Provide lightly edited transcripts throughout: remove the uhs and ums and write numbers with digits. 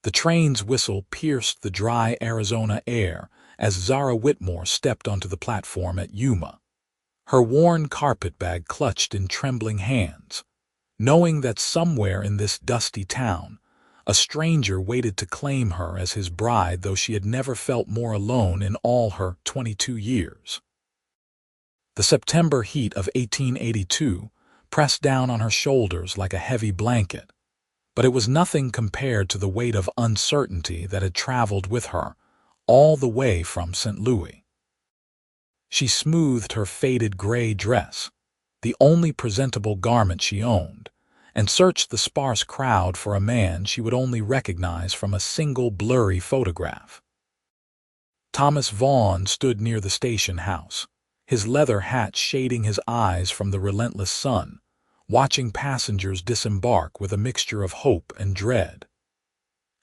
The train's whistle pierced the dry Arizona air as Zara Whitmore stepped onto the platform at Yuma, her worn carpetbag clutched in trembling hands, knowing that somewhere in this dusty town, a stranger waited to claim her as his bride, though she had never felt more alone in all her 22 years. The September heat of 1882 pressed down on her shoulders like a heavy blanket, but it was nothing compared to the weight of uncertainty that had traveled with her all the way from St. Louis. She smoothed her faded gray dress, the only presentable garment she owned, and searched the sparse crowd for a man she would only recognize from a single blurry photograph. Thomas Vaughn stood near the station house, his leather hat shading his eyes from the relentless sun, watching passengers disembark with a mixture of hope and dread.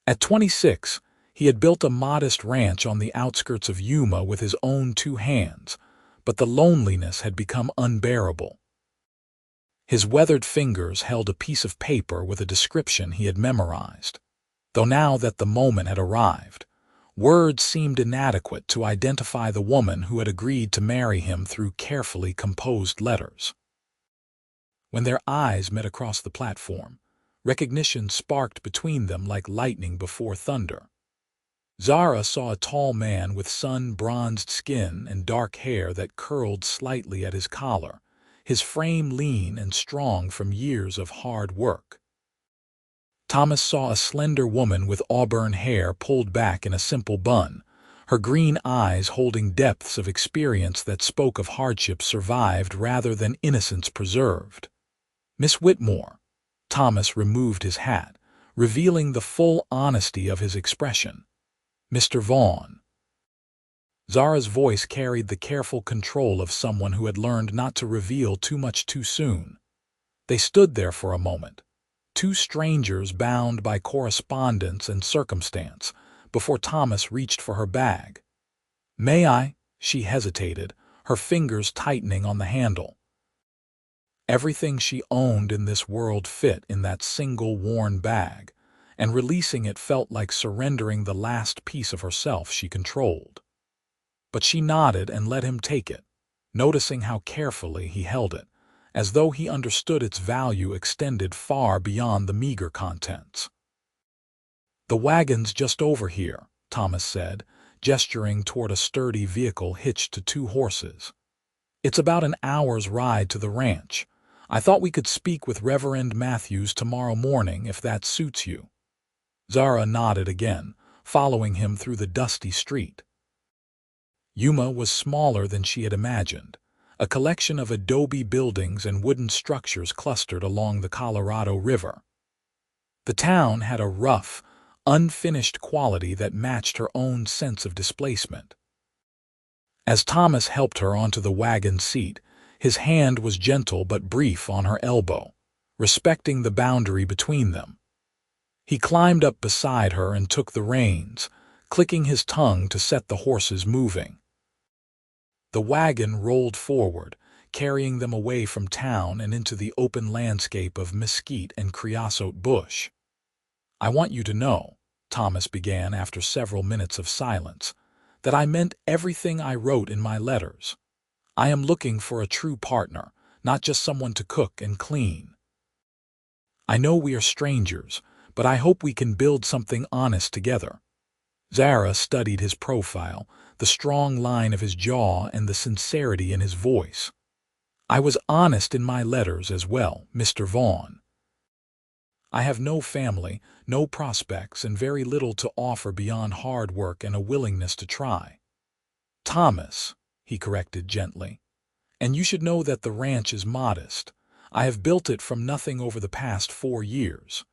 At 26, he had built a modest ranch on the outskirts of Yuma with his own two hands, but the loneliness had become unbearable. His weathered fingers held a piece of paper with a description he had memorized, though now that the moment had arrived, words seemed inadequate to identify the woman who had agreed to marry him through carefully composed letters. When their eyes met across the platform, recognition sparked between them like lightning before thunder. Zara saw a tall man with sun-bronzed skin and dark hair that curled slightly at his collar, his frame lean and strong from years of hard work. Thomas saw a slender woman with auburn hair pulled back in a simple bun, her green eyes holding depths of experience that spoke of hardship survived rather than innocence preserved. Miss Whitmore. Thomas removed his hat, revealing the full honesty of his expression. Mr. Vaughn. Zara's voice carried the careful control of someone who had learned not to reveal too much too soon. They stood there for a moment, two strangers bound by correspondence and circumstance, before Thomas reached for her bag. "May I?" She hesitated, her fingers tightening on the handle. Everything she owned in this world fit in that single worn bag, and releasing it felt like surrendering the last piece of herself she controlled. But she nodded and let him take it, noticing how carefully he held it, as though he understood its value extended far beyond the meager contents. "The wagon's just over here," Thomas said, gesturing toward a sturdy vehicle hitched to two horses. "It's about an hour's ride to the ranch. I thought we could speak with Reverend Matthews tomorrow morning if that suits you." Zara nodded again, following him through the dusty street. Yuma was smaller than she had imagined, a collection of adobe buildings and wooden structures clustered along the Colorado River. The town had a rough, unfinished quality that matched her own sense of displacement. As Thomas helped her onto the wagon seat, his hand was gentle but brief on her elbow, respecting the boundary between them. He climbed up beside her and took the reins, clicking his tongue to set the horses moving. The wagon rolled forward, carrying them away from town and into the open landscape of mesquite and creosote bush. "I want you to know," Thomas began after several minutes of silence, "that I meant everything I wrote in my letters. I am looking for a true partner, not just someone to cook and clean. I know we are strangers, but I hope we can build something honest together." Zara studied his profile, the strong line of his jaw and the sincerity in his voice. "I was honest in my letters as well, Mr. Vaughn. I have no family, no prospects, and very little to offer beyond hard work and a willingness to try." "Thomas," he corrected gently, "and you should know that the ranch is modest. I have built it from nothing over the past 4 years.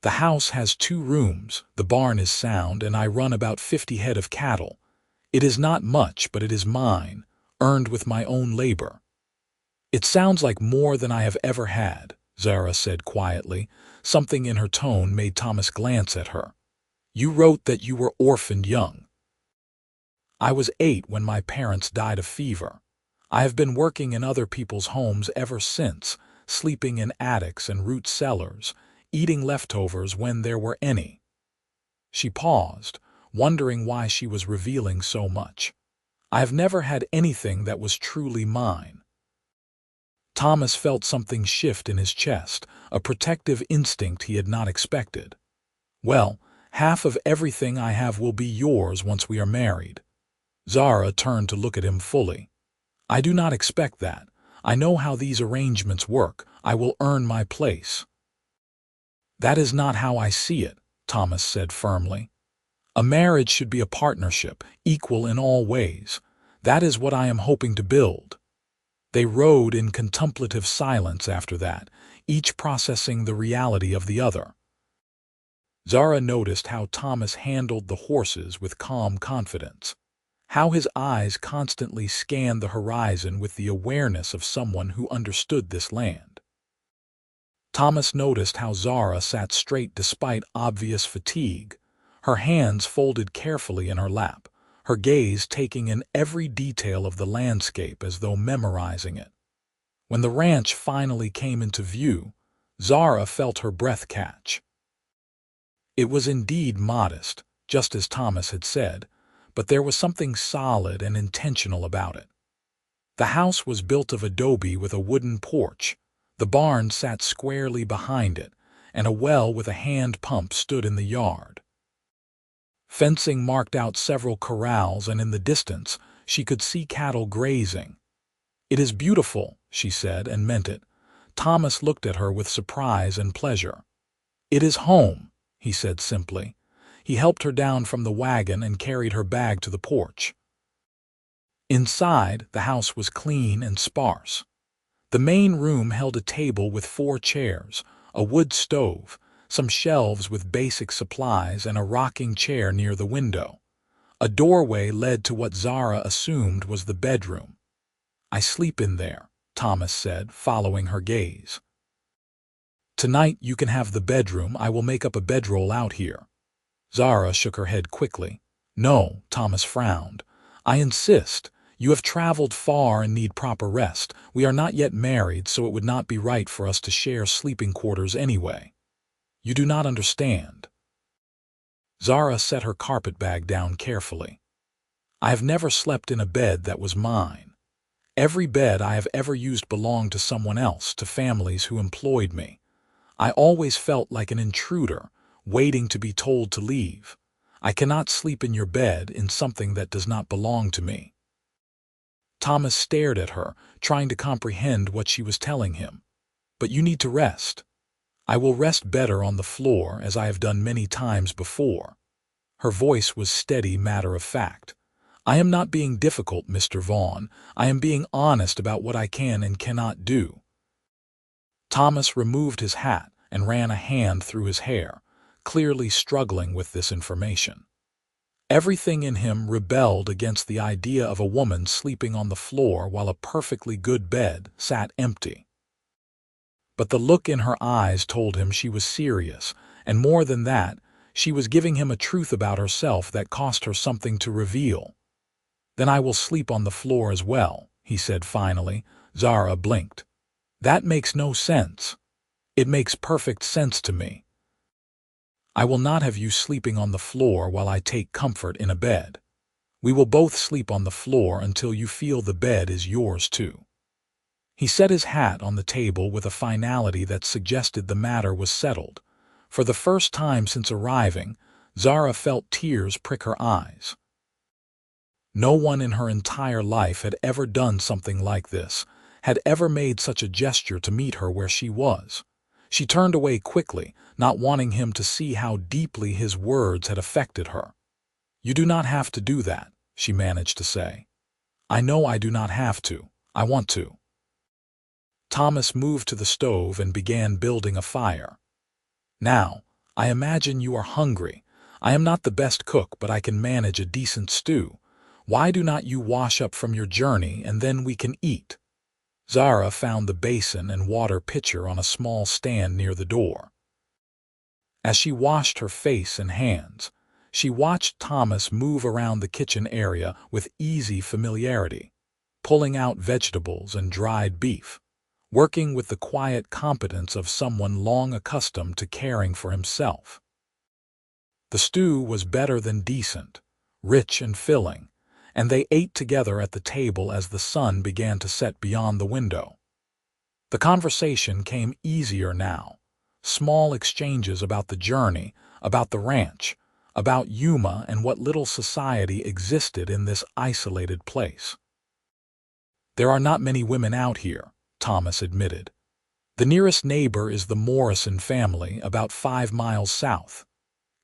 The house has 2 rooms, the barn is sound, and I run about 50 head of cattle. It is not much, but it is mine, earned with my own labor." "It sounds like more than I have ever had," Zara said quietly. Something in her tone made Thomas glance at her. "You wrote that you were orphaned young." "I was 8 when my parents died of fever. I have been working in other people's homes ever since, sleeping in attics and root cellars, eating leftovers when there were any." She paused, wondering why she was revealing so much. "I have never had anything that was truly mine." Thomas felt something shift in his chest, a protective instinct he had not expected. "Well, half of everything I have will be yours once we are married." Zara turned to look at him fully. "I do not expect that. I know how these arrangements work. I will earn my place." "That is not how I see it," Thomas said firmly. "A marriage should be a partnership, equal in all ways. That is what I am hoping to build." They rode in contemplative silence after that, each processing the reality of the other. Zara noticed how Thomas handled the horses with calm confidence, how his eyes constantly scanned the horizon with the awareness of someone who understood this land. Thomas noticed how Zara sat straight despite obvious fatigue, her hands folded carefully in her lap, her gaze taking in every detail of the landscape as though memorizing it. When the ranch finally came into view, Zara felt her breath catch. It was indeed modest, just as Thomas had said, but there was something solid and intentional about it. The house was built of adobe with a wooden porch, the barn sat squarely behind it, and a well with a hand pump stood in the yard. Fencing marked out several corrals, and in the distance she could see cattle grazing. "It is beautiful," she said, and meant it. Thomas looked at her with surprise and pleasure. "It is home," he said simply. He helped her down from the wagon and carried her bag to the porch. Inside, the house was clean and sparse. The main room held a table with 4 chairs, a wood stove, some shelves with basic supplies, and a rocking chair near the window. A doorway led to what Zara assumed was the bedroom. "I sleep in there," Thomas said, following her gaze. "Tonight you can have the bedroom. I will make up a bedroll out here." Zara shook her head quickly. "No," Thomas frowned. "I insist. You have traveled far and need proper rest. We are not yet married, so it would not be right for us to share sleeping quarters anyway. You do not understand." Zara set her carpetbag down carefully. "I have never slept in a bed that was mine. Every bed I have ever used belonged to someone else, to families who employed me. I always felt like an intruder, waiting to be told to leave. I cannot sleep in your bed, in something that does not belong to me." Thomas stared at her, trying to comprehend what she was telling him. "But you need to rest." "I will rest better on the floor, as I have done many times before." Her voice was steady, matter of fact. "I am not being difficult, Mr. Vaughn. I am being honest about what I can and cannot do." Thomas removed his hat and ran a hand through his hair, clearly struggling with this information. Everything in him rebelled against the idea of a woman sleeping on the floor while a perfectly good bed sat empty. But the look in her eyes told him she was serious, and more than that, she was giving him a truth about herself that cost her something to reveal. "Then I will sleep on the floor as well," he said finally. Zara blinked. "That makes no sense." "It makes perfect sense to me. I will not have you sleeping on the floor while I take comfort in a bed. We will both sleep on the floor until you feel the bed is yours too." He set his hat on the table with a finality that suggested the matter was settled. For the first time since arriving, Zara felt tears prick her eyes. No one in her entire life had ever done something like this, had ever made such a gesture to meet her where she was. She turned away quickly, not wanting him to see how deeply his words had affected her. "You do not have to do that," she managed to say. "I know I do not have to. I want to." Thomas moved to the stove and began building a fire. "Now, I imagine you are hungry. I am not the best cook, but I can manage a decent stew. Why do not you wash up from your journey, and then we can eat?" Zara found the basin and water pitcher on a small stand near the door. As she washed her face and hands, she watched Thomas move around the kitchen area with easy familiarity, pulling out vegetables and dried beef, working with the quiet competence of someone long accustomed to caring for himself. The stew was better than decent, rich and filling, and they ate together at the table as the sun began to set beyond the window. The conversation came easier now. Small exchanges about the journey, about the ranch, about Yuma and what little society existed in this isolated place. "There are not many women out here," Thomas admitted. "The nearest neighbor is the Morrison family, about 5 miles south.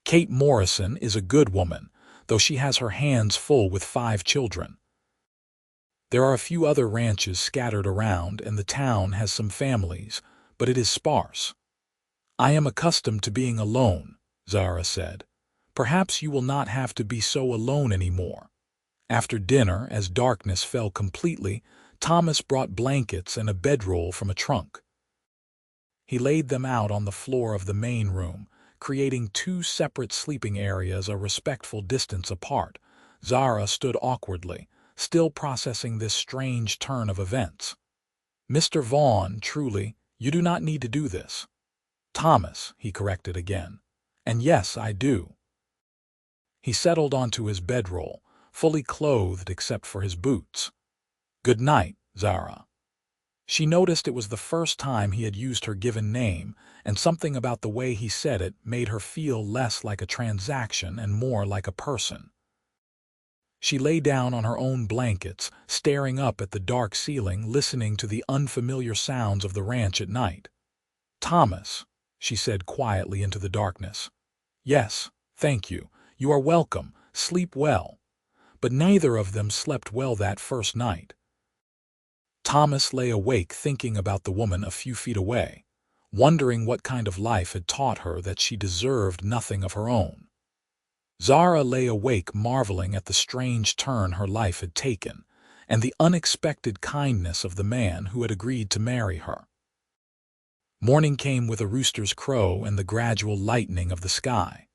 Kate Morrison is a good woman, though she has her hands full with 5 children. There are a few other ranches scattered around, and the town has some families, but it is sparse." "I am accustomed to being alone," Zara said. "Perhaps you will not have to be so alone anymore." After dinner, as darkness fell completely, Thomas brought blankets and a bedroll from a trunk. He laid them out on the floor of the main room, creating 2 separate sleeping areas a respectful distance apart. Zara stood awkwardly, still processing this strange turn of events. "Mr. Vaughn, truly, you do not need to do this." "Thomas," he corrected again. "And yes, I do." He settled onto his bedroll, fully clothed except for his boots. "Good night, Zara." She noticed it was the first time he had used her given name, and something about the way he said it made her feel less like a transaction and more like a person. She lay down on her own blankets, staring up at the dark ceiling, listening to the unfamiliar sounds of the ranch at night. "Thomas," she said quietly into the darkness. "Yes, thank you. You are welcome. Sleep well." But neither of them slept well that first night. Thomas lay awake thinking about the woman a few feet away, wondering what kind of life had taught her that she deserved nothing of her own. Zara lay awake marveling at the strange turn her life had taken, and the unexpected kindness of the man who had agreed to marry her. Morning came with a rooster's crow and the gradual lightening of the sky.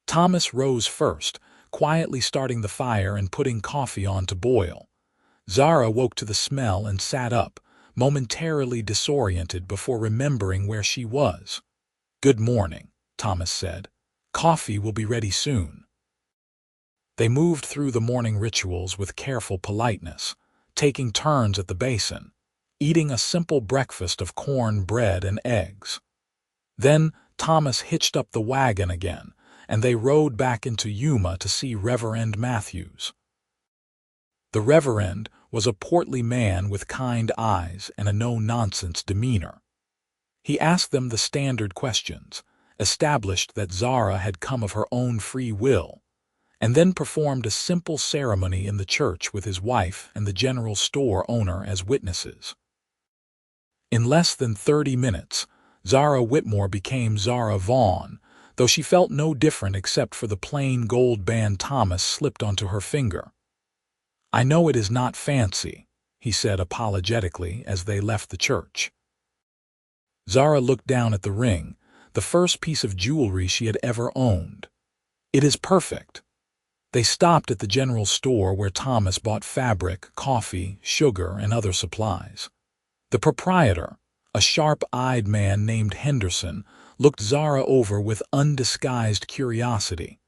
Thomas rose first, quietly starting the fire and putting coffee on to boil. Zara woke to the smell and sat up, momentarily disoriented before remembering where she was. "Good morning," Thomas said. "Coffee will be ready soon." They moved through the morning rituals with careful politeness, taking turns at the basin, eating a simple breakfast of corn bread and eggs. Then Thomas hitched up the wagon again, and they rode back into Yuma to see Reverend Matthews. The Reverend was a portly man with kind eyes and a no-nonsense demeanor. He asked them the standard questions, established that Zara had come of her own free will, and then performed a simple ceremony in the church with his wife and the general store owner as witnesses. In less than 30 minutes, Zara Whitmore became Zara Vaughn, though she felt no different except for the plain gold band Thomas slipped onto her finger. "I know it is not fancy," he said apologetically as they left the church. Zara looked down at the ring, the first piece of jewelry she had ever owned. "It is perfect." They stopped at the general store where Thomas bought fabric, coffee, sugar, and other supplies. The proprietor, a sharp-eyed man named Henderson, looked Zara over with undisguised curiosity.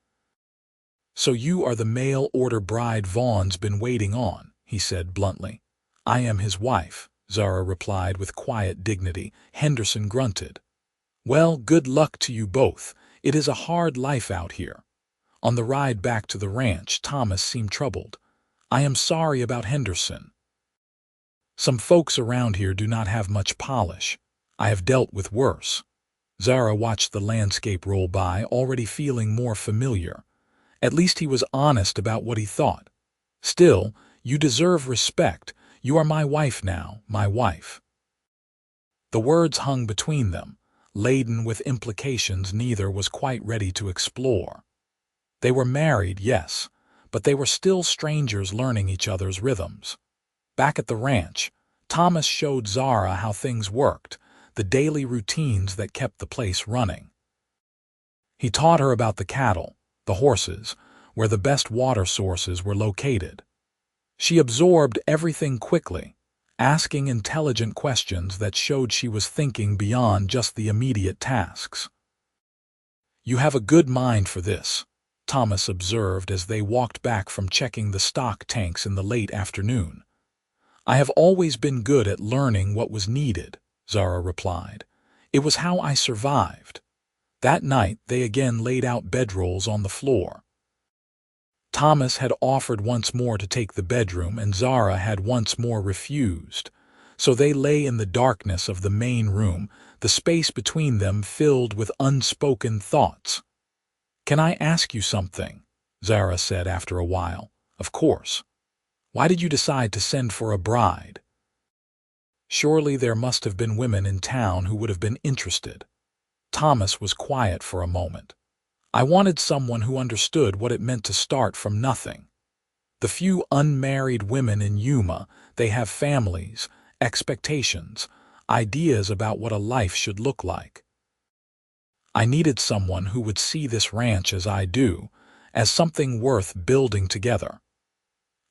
"So you are the mail-order bride Vaughn's been waiting on," he said bluntly. "I am his wife," Zara replied with quiet dignity. Henderson grunted. "Well, good luck to you both. It is a hard life out here." On the ride back to the ranch, Thomas seemed troubled. "I am sorry about Henderson. Some folks around here do not have much polish. I have dealt with worse." Zara watched the landscape roll by, already feeling more familiar. At least he was honest about what he thought. "Still, you deserve respect. You are my wife now, my wife." The words hung between them, laden with implications neither was quite ready to explore. They were married, yes, but they were still strangers learning each other's rhythms. Back at the ranch, Thomas showed Zara how things worked, the daily routines that kept the place running. He taught her about the cattle, the horses, where the best water sources were located. She absorbed everything quickly, asking intelligent questions that showed she was thinking beyond just the immediate tasks. "You have a good mind for this," Thomas observed as they walked back from checking the stock tanks in the late afternoon. "I have always been good at learning what was needed," Zara replied. "It was how I survived." That night they again laid out bedrolls on the floor. Thomas had offered once more to take the bedroom, and Zara had once more refused. So they lay in the darkness of the main room, the space between them filled with unspoken thoughts. "Can I ask you something?" Zara said after a while. "Of course. Why did you decide to send for a bride?" Surely there must have been women in town who would have been interested. Thomas was quiet for a moment. "I wanted someone who understood what it meant to start from nothing. The few unmarried women in Yuma, they have families, expectations, ideas about what a life should look like. I needed someone who would see this ranch as I do, as something worth building together.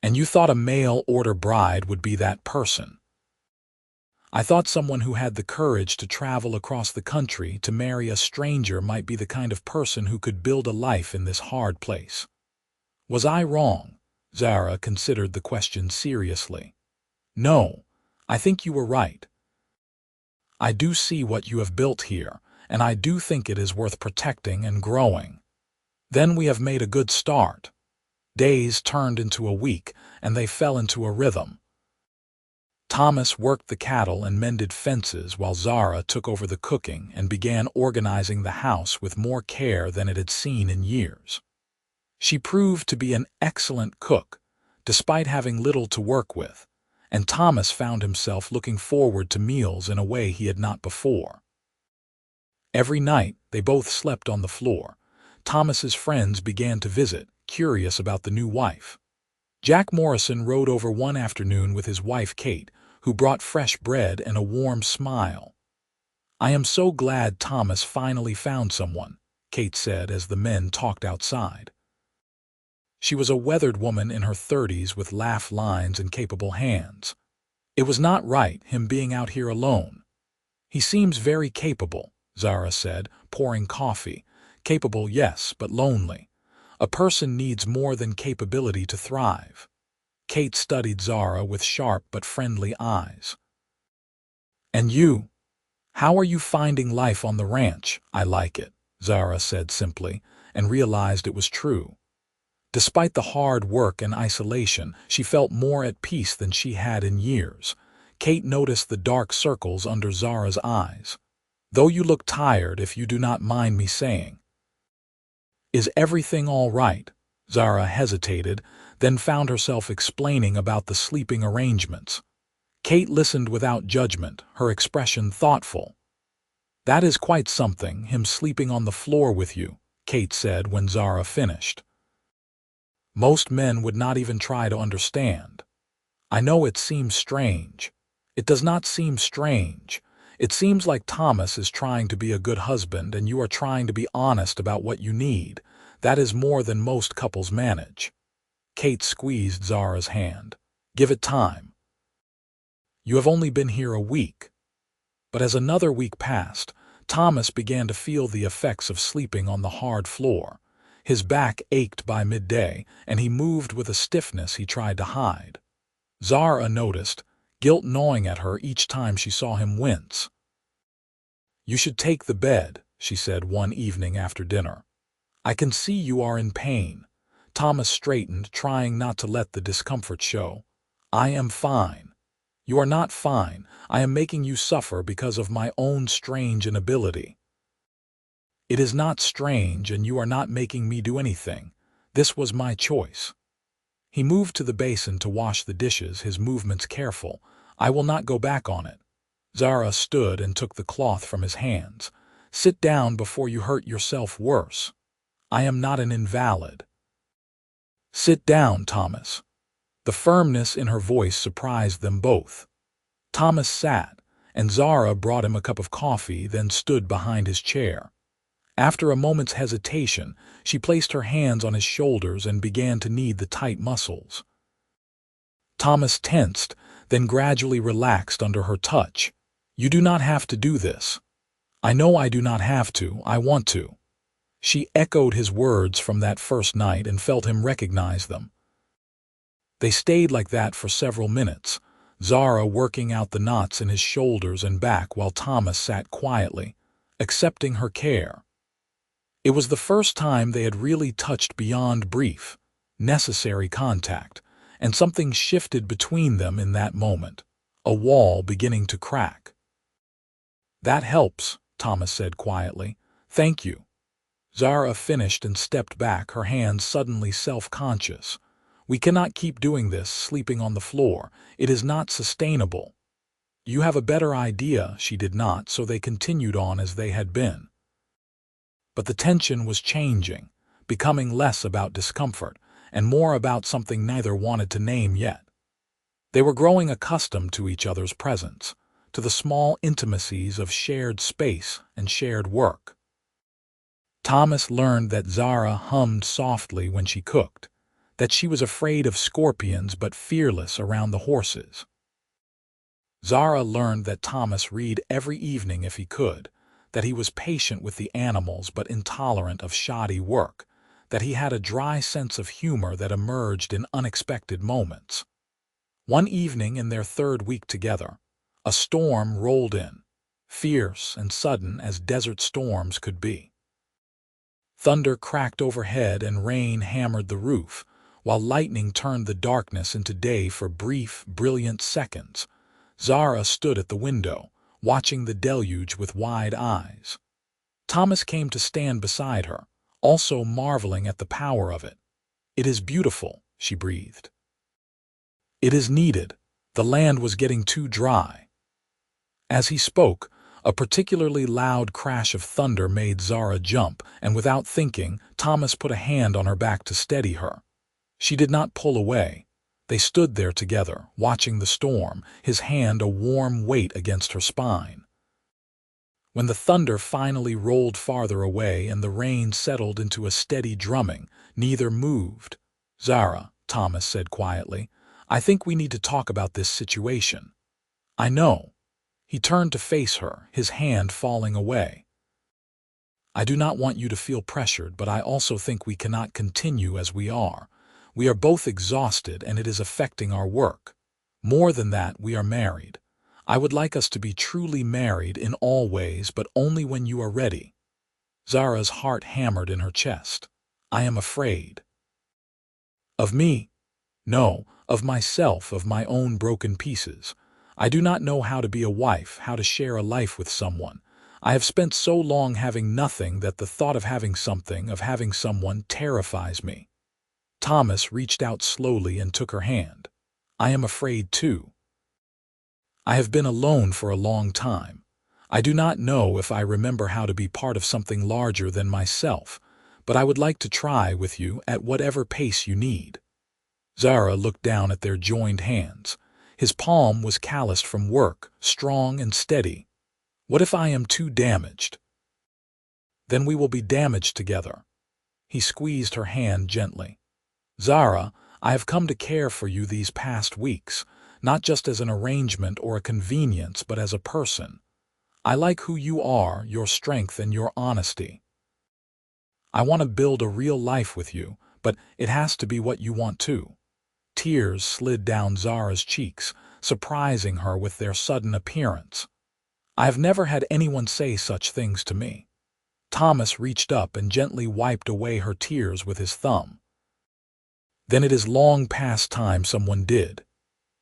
And you thought a mail-order bride would be that person. I thought someone who had the courage to travel across the country to marry a stranger might be the kind of person who could build a life in this hard place." Was I wrong? Zara considered the question seriously. "No, I think you were right. I do see what you have built here, and I do think it is worth protecting and growing. Then we have made a good start." Days turned into a week, and they fell into a rhythm. Thomas worked the cattle and mended fences while Zara took over the cooking and began organizing the house with more care than it had seen in years. She proved to be an excellent cook, despite having little to work with, and Thomas found himself looking forward to meals in a way he had not before. Every night they both slept on the floor. Thomas's friends began to visit, curious about the new wife. Jack Morrison rode over one afternoon with his wife Kate, who brought fresh bread and a warm smile. "I am so glad Thomas finally found someone," Kate said as the men talked outside. She was a weathered woman in her 30s with laugh lines and capable hands. "It was not right, him being out here alone." "He seems very capable," Zara said, pouring coffee. "Capable, yes, but lonely. A person needs more than capability to thrive." Kate studied Zara with sharp but friendly eyes. "And you? How are you finding life on the ranch?" "I like it," Zara said simply, and realized it was true. Despite the hard work and isolation, she felt more at peace than she had in years. Kate noticed the dark circles under Zara's eyes. "Though you look tired, if you do not mind me saying." "Is everything all right?" Zara hesitated, then found herself explaining about the sleeping arrangements. Kate listened without judgment, her expression thoughtful. "That is quite something, him sleeping on the floor with you," Kate said when Zara finished. "Most men would not even try to understand. I know it seems strange. It does not seem strange. It seems like Thomas is trying to be a good husband and you are trying to be honest about what you need. That is more than most couples manage." Kate squeezed Zara's hand. "Give it time. You have only been here a week." But as another week passed, Thomas began to feel the effects of sleeping on the hard floor. His back ached by midday, and he moved with a stiffness he tried to hide. Zara noticed, guilt gnawing at her each time she saw him wince. "You should take the bed," she said one evening after dinner. "I can see you are in pain." Thomas straightened, trying not to let the discomfort show. "I am fine." "You are not fine. I am making you suffer because of my own strange inability." "It is not strange, and you are not making me do anything. This was my choice." He moved to the basin to wash the dishes, his movements careful. "I will not go back on it." Zara stood and took the cloth from his hands. "Sit down before you hurt yourself worse. I am not an invalid." "Sit down, Thomas." The firmness in her voice surprised them both. Thomas sat, and Zara brought him a cup of coffee, then stood behind his chair. After a moment's hesitation, she placed her hands on his shoulders and began to knead the tight muscles. Thomas tensed, then gradually relaxed under her touch. "You do not have to do this." "I know I do not have to. I want to." She echoed his words from that first night and felt him recognize them. They stayed like that for several minutes, Zara working out the knots in his shoulders and back while Thomas sat quietly, accepting her care. It was the first time they had really touched beyond brief, necessary contact, and something shifted between them in that moment, a wall beginning to crack. "That helps," Thomas said quietly. "Thank you." Zara finished and stepped back, her hands suddenly self-conscious. "We cannot keep doing this, sleeping on the floor. It is not sustainable." "You have a better idea," she did not, so they continued on as they had been. But the tension was changing, becoming less about discomfort and more about something neither wanted to name yet. They were growing accustomed to each other's presence, to the small intimacies of shared space and shared work. Thomas learned that Zara hummed softly when she cooked, that she was afraid of scorpions but fearless around the horses. Zara learned that Thomas read every evening if he could, that he was patient with the animals but intolerant of shoddy work, that he had a dry sense of humor that emerged in unexpected moments. One evening in their third week together, a storm rolled in, fierce and sudden as desert storms could be. Thunder cracked overhead and rain hammered the roof, while lightning turned the darkness into day for brief, brilliant seconds. Zara stood at the window, watching the deluge with wide eyes. Thomas came to stand beside her, also marveling at the power of it. "It is beautiful," she breathed. "It is needed. The land was getting too dry." As he spoke, a particularly loud crash of thunder made Zara jump, and without thinking, Thomas put a hand on her back to steady her. She did not pull away. They stood there together, watching the storm, his hand a warm weight against her spine. When the thunder finally rolled farther away and the rain settled into a steady drumming, neither moved. "Zara," Thomas said quietly, "I think we need to talk about this situation." "I know." He turned to face her, his hand falling away. "I do not want you to feel pressured, but I also think we cannot continue as we are. We are both exhausted and it is affecting our work. More than that, we are married. I would like us to be truly married in all ways, but only when you are ready." Zara's heart hammered in her chest. "I am afraid." "Of me?" "No, of myself, of my own broken pieces. I do not know how to be a wife, how to share a life with someone. I have spent so long having nothing that the thought of having something, of having someone, terrifies me." Thomas reached out slowly and took her hand. "I am afraid too. I have been alone for a long time. I do not know if I remember how to be part of something larger than myself, but I would like to try with you at whatever pace you need." Zara looked down at their joined hands. His palm was calloused from work, strong and steady. "What if I am too damaged?" "Then we will be damaged together." He squeezed her hand gently. "Zara, I have come to care for you these past weeks, not just as an arrangement or a convenience, but as a person. I like who you are, your strength and your honesty. I want to build a real life with you, but it has to be what you want too." Tears slid down Zara's cheeks, surprising her with their sudden appearance. "I have never had anyone say such things to me." Thomas reached up and gently wiped away her tears with his thumb. "Then it is long past time someone did."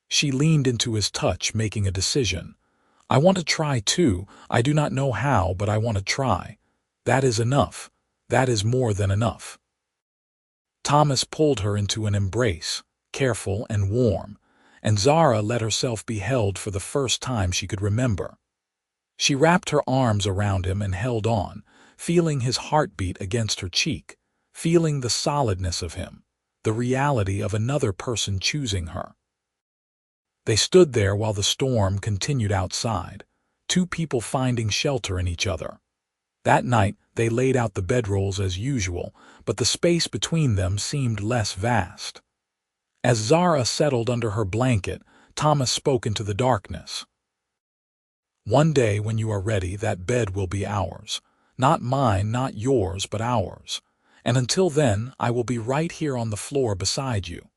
She leaned into his touch, making a decision. "I want to try too. I do not know how, but I want to try. That is enough. That is more than enough." Thomas pulled her into an embrace, careful and warm, and Zara let herself be held for the first time she could remember. She wrapped her arms around him and held on, feeling his heartbeat against her cheek, feeling the solidness of him, the reality of another person choosing her. They stood there while the storm continued outside, two people finding shelter in each other. That night they laid out the bedrolls as usual, but the space between them seemed less vast. As Zara settled under her blanket, Thomas spoke into the darkness. "One day when you are ready, that bed will be ours. Not mine, not yours, but ours. And until then, I will be right here on the floor beside you."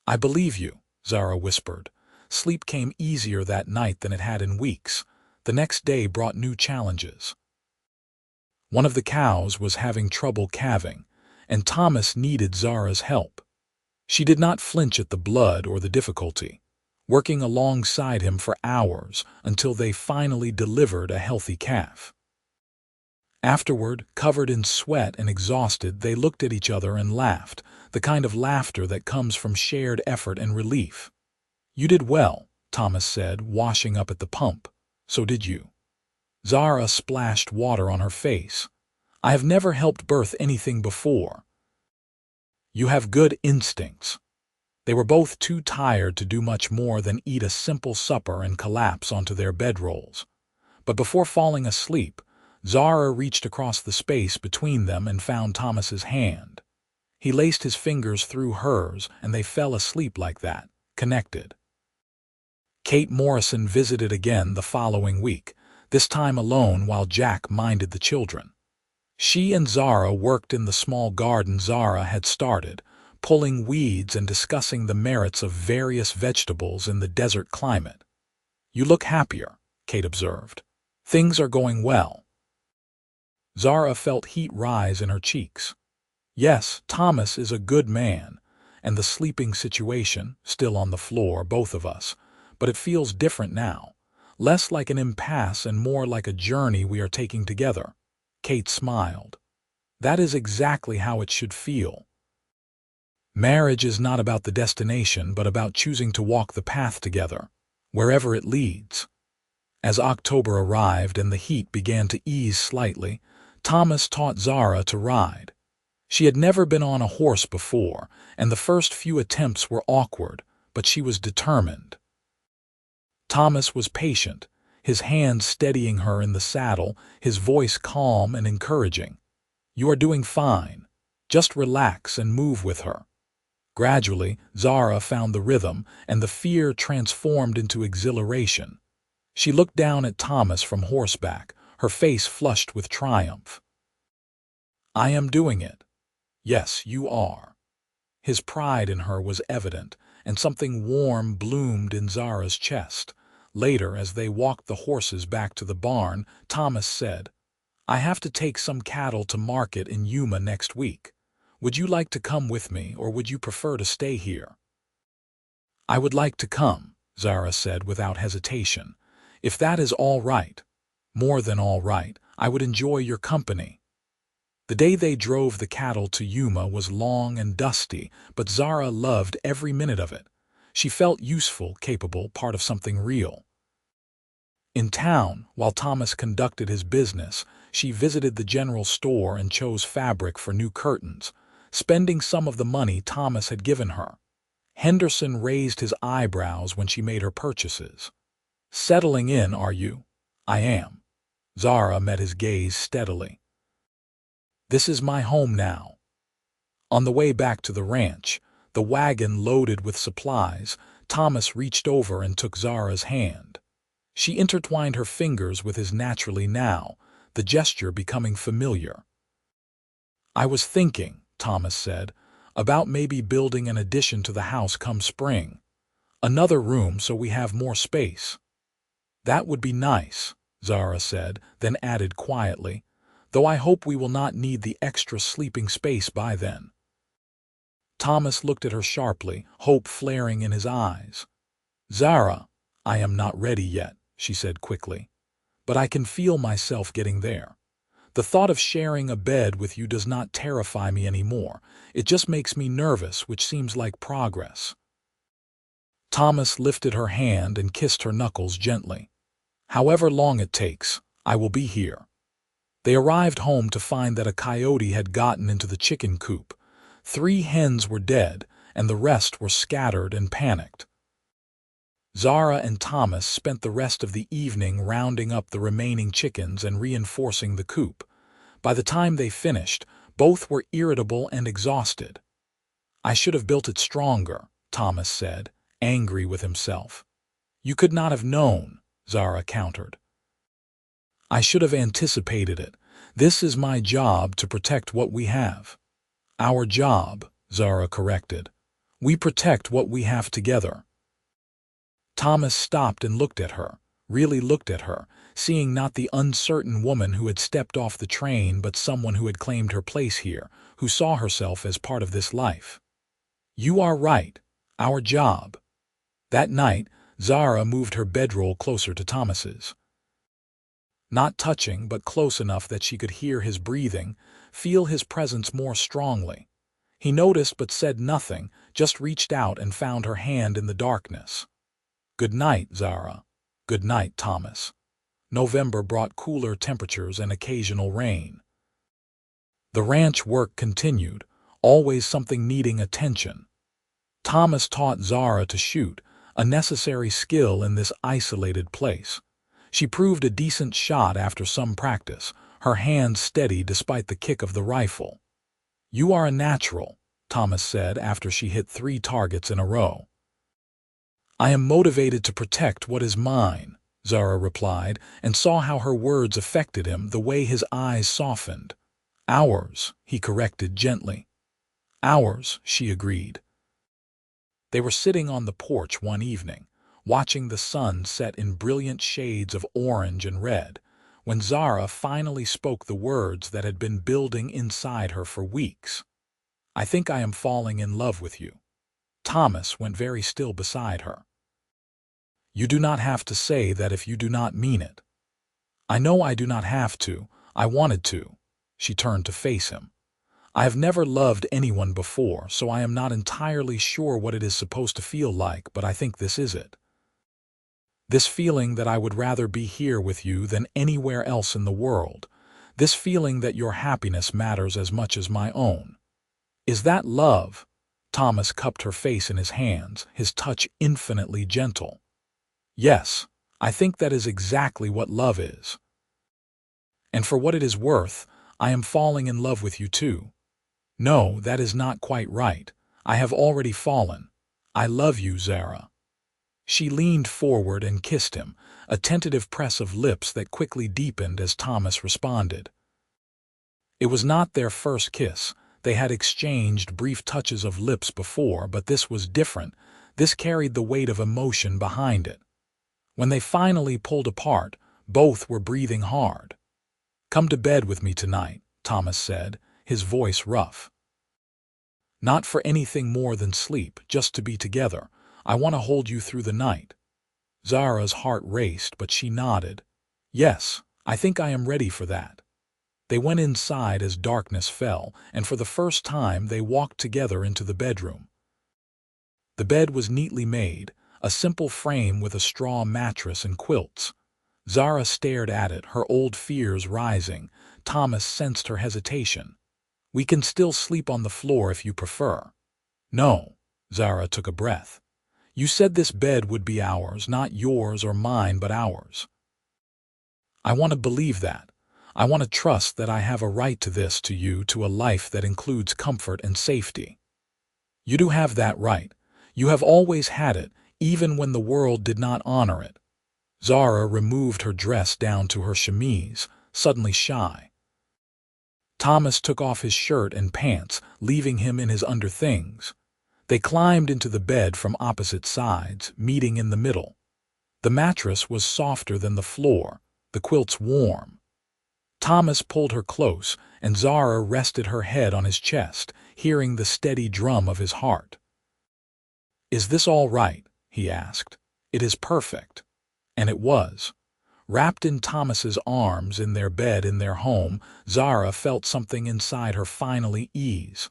"I believe you," Zara whispered. Sleep came easier that night than it had in weeks. The next day brought new challenges. One of the cows was having trouble calving, and Thomas needed Zara's help. She did not flinch at the blood or the difficulty, working alongside him for hours until they finally delivered a healthy calf. Afterward, covered in sweat and exhausted, they looked at each other and laughed, the kind of laughter that comes from shared effort and relief. "You did well," Thomas said, washing up at the pump. "So did you." Zara splashed water on her face. "I have never helped birth anything before." "You have good instincts." They were both too tired to do much more than eat a simple supper and collapse onto their bedrolls. But before falling asleep, Zara reached across the space between them and found Thomas's hand. He laced his fingers through hers, and they fell asleep like that, connected. Kate Morrison visited again the following week, this time alone while Jack minded the children. She and Zara worked in the small garden Zara had started, pulling weeds and discussing the merits of various vegetables in the desert climate. "You look happier," Kate observed. "Things are going well." Zara felt heat rise in her cheeks. "Yes, Thomas is a good man, and the sleeping situation, still on the floor, both of us, but it feels different now, less like an impasse and more like a journey we are taking together." Kate smiled. "That is exactly how it should feel. Marriage is not about the destination, but about choosing to walk the path together, wherever it leads." As October arrived and the heat began to ease slightly, Thomas taught Zara to ride. She had never been on a horse before, and the first few attempts were awkward, but she was determined. Thomas was patient, his hands steadying her in the saddle, his voice calm and encouraging. "You are doing fine. Just relax and move with her." Gradually, Zara found the rhythm, and the fear transformed into exhilaration. She looked down at Thomas from horseback, her face flushed with triumph. "I am doing it." "Yes, you are." His pride in her was evident, and something warm bloomed in Zara's chest. Later, as they walked the horses back to the barn, Thomas said, "I have to take some cattle to market in Yuma next week. Would you like to come with me, or would you prefer to stay here?" "I would like to come," Zara said without hesitation. "If that is all right." "More than all right. I would enjoy your company." The day they drove the cattle to Yuma was long and dusty, but Zara loved every minute of it. She felt useful, capable, part of something real. In town, while Thomas conducted his business, she visited the general store and chose fabric for new curtains, spending some of the money Thomas had given her. Henderson raised his eyebrows when she made her purchases. "Settling in, are you?" "I am." Zara met his gaze steadily. "This is my home now." On the way back to the ranch, the wagon loaded with supplies, Thomas reached over and took Zara's hand. She intertwined her fingers with his naturally now, the gesture becoming familiar. "I was thinking," Thomas said, "about maybe building an addition to the house come spring. Another room so we have more space." "That would be nice," Zara said, then added quietly, "though I hope we will not need the extra sleeping space by then." Thomas looked at her sharply, hope flaring in his eyes. "Zara, I am not ready yet," she said quickly, "but I can feel myself getting there. The thought of sharing a bed with you does not terrify me anymore. It just makes me nervous, which seems like progress." Thomas lifted her hand and kissed her knuckles gently. "However long it takes, I will be here." They arrived home to find that a coyote had gotten into the chicken coop. 3 hens were dead, and the rest were scattered and panicked. Zara and Thomas spent the rest of the evening rounding up the remaining chickens and reinforcing the coop. By the time they finished, both were irritable and exhausted. "I should have built it stronger," Thomas said, angry with himself. "You could not have known," Zara countered. "I should have anticipated it. This is my job to protect what we have. Our job, Zara corrected. We protect what we have together. Thomas stopped and looked at her, really looked at her, seeing not the uncertain woman who had stepped off the train but someone who had claimed her place here, who saw herself as part of this life. You are right. Our job. That night, Zara moved her bedroll closer to Thomas's. Not touching, but close enough that she could hear his breathing, feel his presence more strongly. He noticed but said nothing, just reached out and found her hand in the darkness. Good night, Zara. Good night, Thomas. November brought cooler temperatures and occasional rain. The ranch work continued, always something needing attention. Thomas taught Zara to shoot, a necessary skill in this isolated place. She proved a decent shot after some practice, her hand steady despite the kick of the rifle. You are a natural, Thomas said after she hit 3 targets in a row. I am motivated to protect what is mine, Zara replied, and saw how her words affected him, the way his eyes softened. Ours, he corrected gently. Ours, she agreed. They were sitting on the porch one evening, watching the sun set in brilliant shades of orange and red, when Zara finally spoke the words that had been building inside her for weeks. I think I am falling in love with you. Thomas went very still beside her. You do not have to say that if you do not mean it. I know I do not have to. I wanted to. She turned to face him. I have never loved anyone before, so I am not entirely sure what it is supposed to feel like, but I think this is it. This feeling that I would rather be here with you than anywhere else in the world. This feeling that your happiness matters as much as my own. Is that love? Thomas cupped her face in his hands, his touch infinitely gentle. Yes, I think that is exactly what love is. And for what it is worth, I am falling in love with you too. No, that is not quite right. I have already fallen. I love you, Zara. She leaned forward and kissed him, a tentative press of lips that quickly deepened as Thomas responded. It was not their first kiss. They had exchanged brief touches of lips before, but this was different. This carried the weight of emotion behind it. When they finally pulled apart, both were breathing hard. Come to bed with me tonight, Thomas said, his voice rough. Not for anything more than sleep, just to be together. I want to hold you through the night. Zara's heart raced, but she nodded. Yes, I think I am ready for that. They went inside as darkness fell, and for the first time they walked together into the bedroom. The bed was neatly made, a simple frame with a straw mattress and quilts. Zara stared at it, her old fears rising. Thomas sensed her hesitation. We can still sleep on the floor if you prefer. No, Zara took a breath. You said this bed would be ours, not yours or mine, but ours. I want to believe that. I want to trust that I have a right to this, to you, to a life that includes comfort and safety. You do have that right. You have always had it, even when the world did not honor it. Zara removed her dress down to her chemise, suddenly shy. Thomas took off his shirt and pants, leaving him in his underthings. They climbed into the bed from opposite sides, meeting in the middle. The mattress was softer than the floor, the quilts warm. Thomas pulled her close, and Zara rested her head on his chest, hearing the steady drum of his heart. Is this all right? He asked. It is perfect. And it was. Wrapped in Thomas's arms in their bed in their home, Zara felt something inside her finally ease.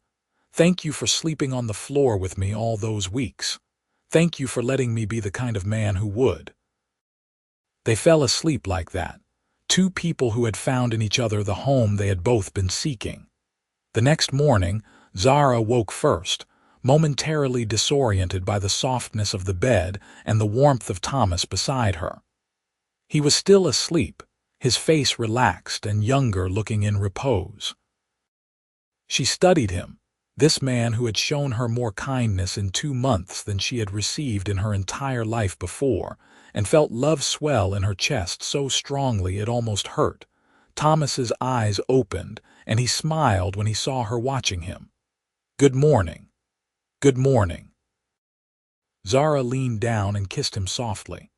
Thank you for sleeping on the floor with me all those weeks. Thank you for letting me be the kind of man who would. They fell asleep like that. 2 people who had found in each other the home they had both been seeking. The next morning, Zara woke first, momentarily disoriented by the softness of the bed and the warmth of Thomas beside her. He was still asleep, his face relaxed and younger looking in repose. She studied him, this man who had shown her more kindness in 2 months than she had received in her entire life before, and felt love swell in her chest so strongly it almost hurt. Thomas's eyes opened, and he smiled when he saw her watching him. "Good morning. Good morning." Zara leaned down and kissed him softly.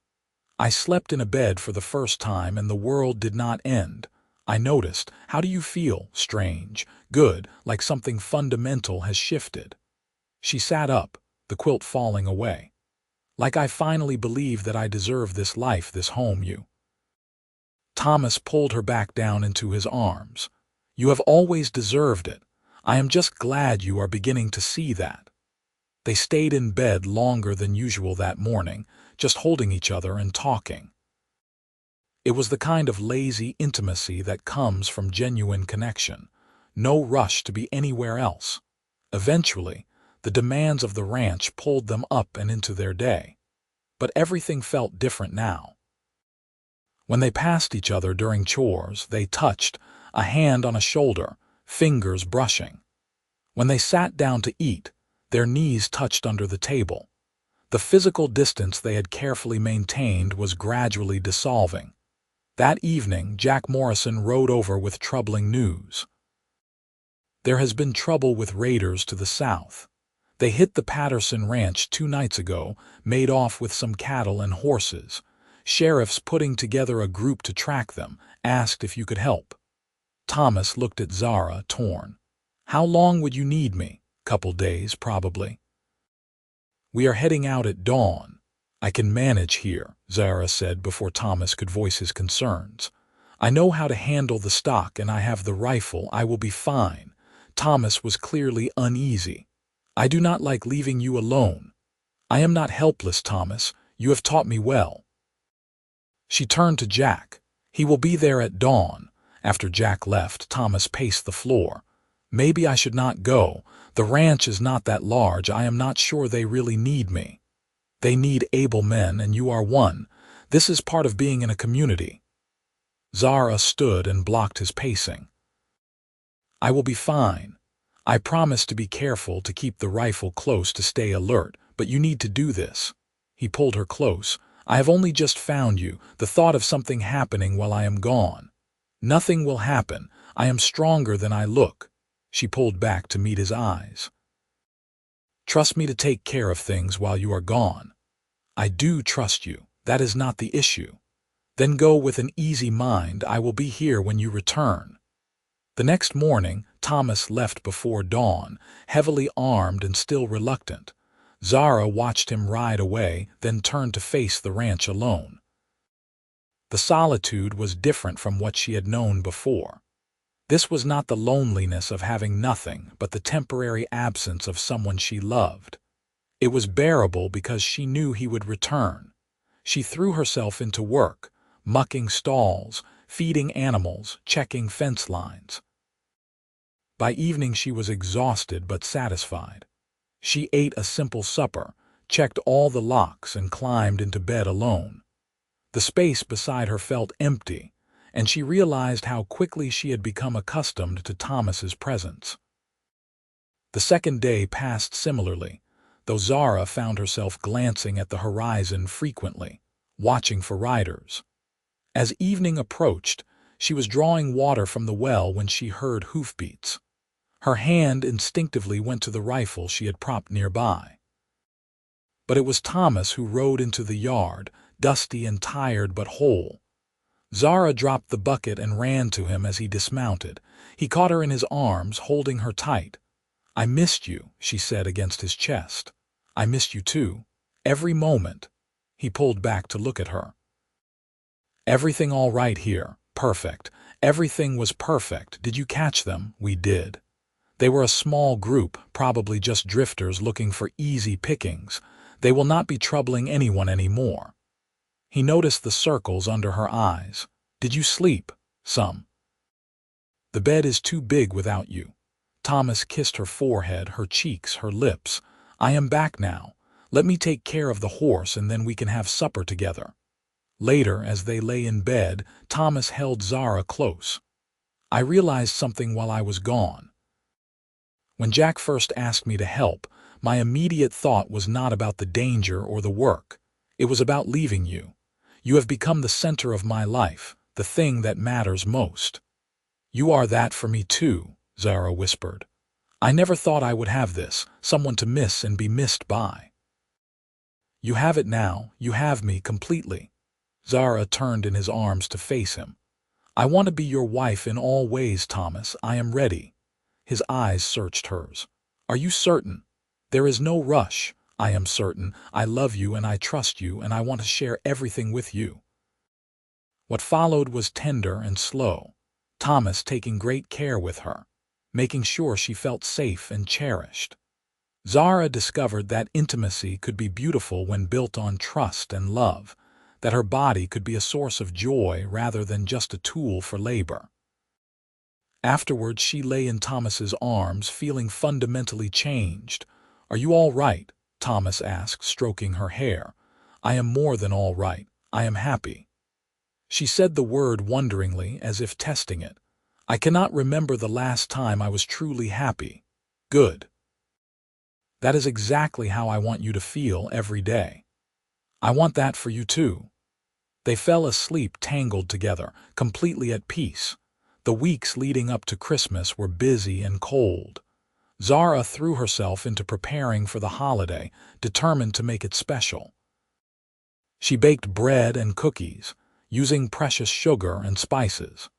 "I slept in a bed for the first time and the world did not end. I noticed. How do you feel? Strange. Good, like something fundamental has shifted." She sat up, the quilt falling away. "Like I finally believe that I deserve this life, this home, you." Thomas pulled her back down into his arms. "You have always deserved it. I am just glad you are beginning to see that." They stayed in bed longer than usual that morning, just holding each other and talking. It was the kind of lazy intimacy that comes from genuine connection. No rush to be anywhere else. Eventually, the demands of the ranch pulled them up and into their day. But everything felt different now. When they passed each other during chores, they touched, a hand on a shoulder, fingers brushing. When they sat down to eat, their knees touched under the table. The physical distance they had carefully maintained was gradually dissolving. That evening, Jack Morrison rode over with troubling news. "There has been trouble with raiders to the south. They hit the Patterson Ranch 2 nights ago, made off with some cattle and horses. Sheriff's putting together a group to track them, asked if you could help." Thomas looked at Zara, torn. "How long would you need me? Couple days, probably." "We are heading out at dawn. I can manage here," Zara said before Thomas could voice his concerns. "I know how to handle the stock and I have the rifle. I will be fine." Thomas was clearly uneasy. "I do not like leaving you alone." "I am not helpless, Thomas. You have taught me well." She turned to Jack. "He will be there at dawn." After Jack left, Thomas paced the floor. "Maybe I should not go. The ranch is not that large. I am not sure they really need me." "They need able men, and you are one. This is part of being in a community." Zara stood and blocked his pacing. "I will be fine. I promise to be careful, to keep the rifle close, to stay alert, but you need to do this." He pulled her close. "I have only just found you. The thought of something happening while I am gone." "Nothing will happen. I am stronger than I look." She pulled back to meet his eyes. "Trust me to take care of things while you are gone." "I do trust you. That is not the issue." "Then go with an easy mind. I will be here when you return." The next morning, Thomas left before dawn, heavily armed and still reluctant. Zara watched him ride away, then turned to face the ranch alone. The solitude was different from what she had known before. This was not the loneliness of having nothing, but the temporary absence of someone she loved. It was bearable because she knew he would return. She threw herself into work, mucking stalls, feeding animals, checking fence lines. By evening she was exhausted but satisfied. She ate a simple supper, checked all the locks, and climbed into bed alone. The space beside her felt empty, and she realized how quickly she had become accustomed to Thomas's presence. The second day passed similarly, though Zara found herself glancing at the horizon frequently, watching for riders. As evening approached, she was drawing water from the well when she heard hoofbeats. Her hand instinctively went to the rifle she had propped nearby. But it was Thomas who rode into the yard, dusty and tired but whole. Zara dropped the bucket and ran to him as he dismounted. He caught her in his arms, holding her tight. "I missed you," she said against his chest. "I missed you too. Every moment." He pulled back to look at her. "Everything all right here? Perfect. Everything was perfect. Did you catch them?" "We did. They were a small group, probably just drifters looking for easy pickings. They will not be troubling anyone anymore." He noticed the circles under her eyes. "Did you sleep?" "Some." "The bed is too big without you." Thomas kissed her forehead, her cheeks, her lips. "I am back now. Let me take care of the horse and then we can have supper together." Later, as they lay in bed, Thomas held Zara close. "I realized something while I was gone. When Jack first asked me to help, my immediate thought was not about the danger or the work. It was about leaving you. You have become the center of my life, the thing that matters most." "You are that for me too," Zara whispered. "I never thought I would have this, someone to miss and be missed by." "You have it now, you have me completely." Zara turned in his arms to face him. "I want to be your wife in all ways, Thomas. I am ready." His eyes searched hers. "Are you certain?" "There is no rush. I am certain. I love you and I trust you and I want to share everything with you." What followed was tender and slow, Thomas taking great care with her, making sure she felt safe and cherished. Zara discovered that intimacy could be beautiful when built on trust and love, that her body could be a source of joy rather than just a tool for labor. Afterwards, she lay in Thomas's arms, feeling fundamentally changed. "Are you all right?" Thomas asked, stroking her hair. "I am more than all right. I am happy." She said the word wonderingly, as if testing it. "I cannot remember the last time I was truly happy." "Good. That is exactly how I want you to feel every day." "I want that for you too." They fell asleep tangled together, completely at peace. The weeks leading up to Christmas were busy and cold. Zara threw herself into preparing for the holiday, determined to make it special. She baked bread and cookies, using precious sugar and spices.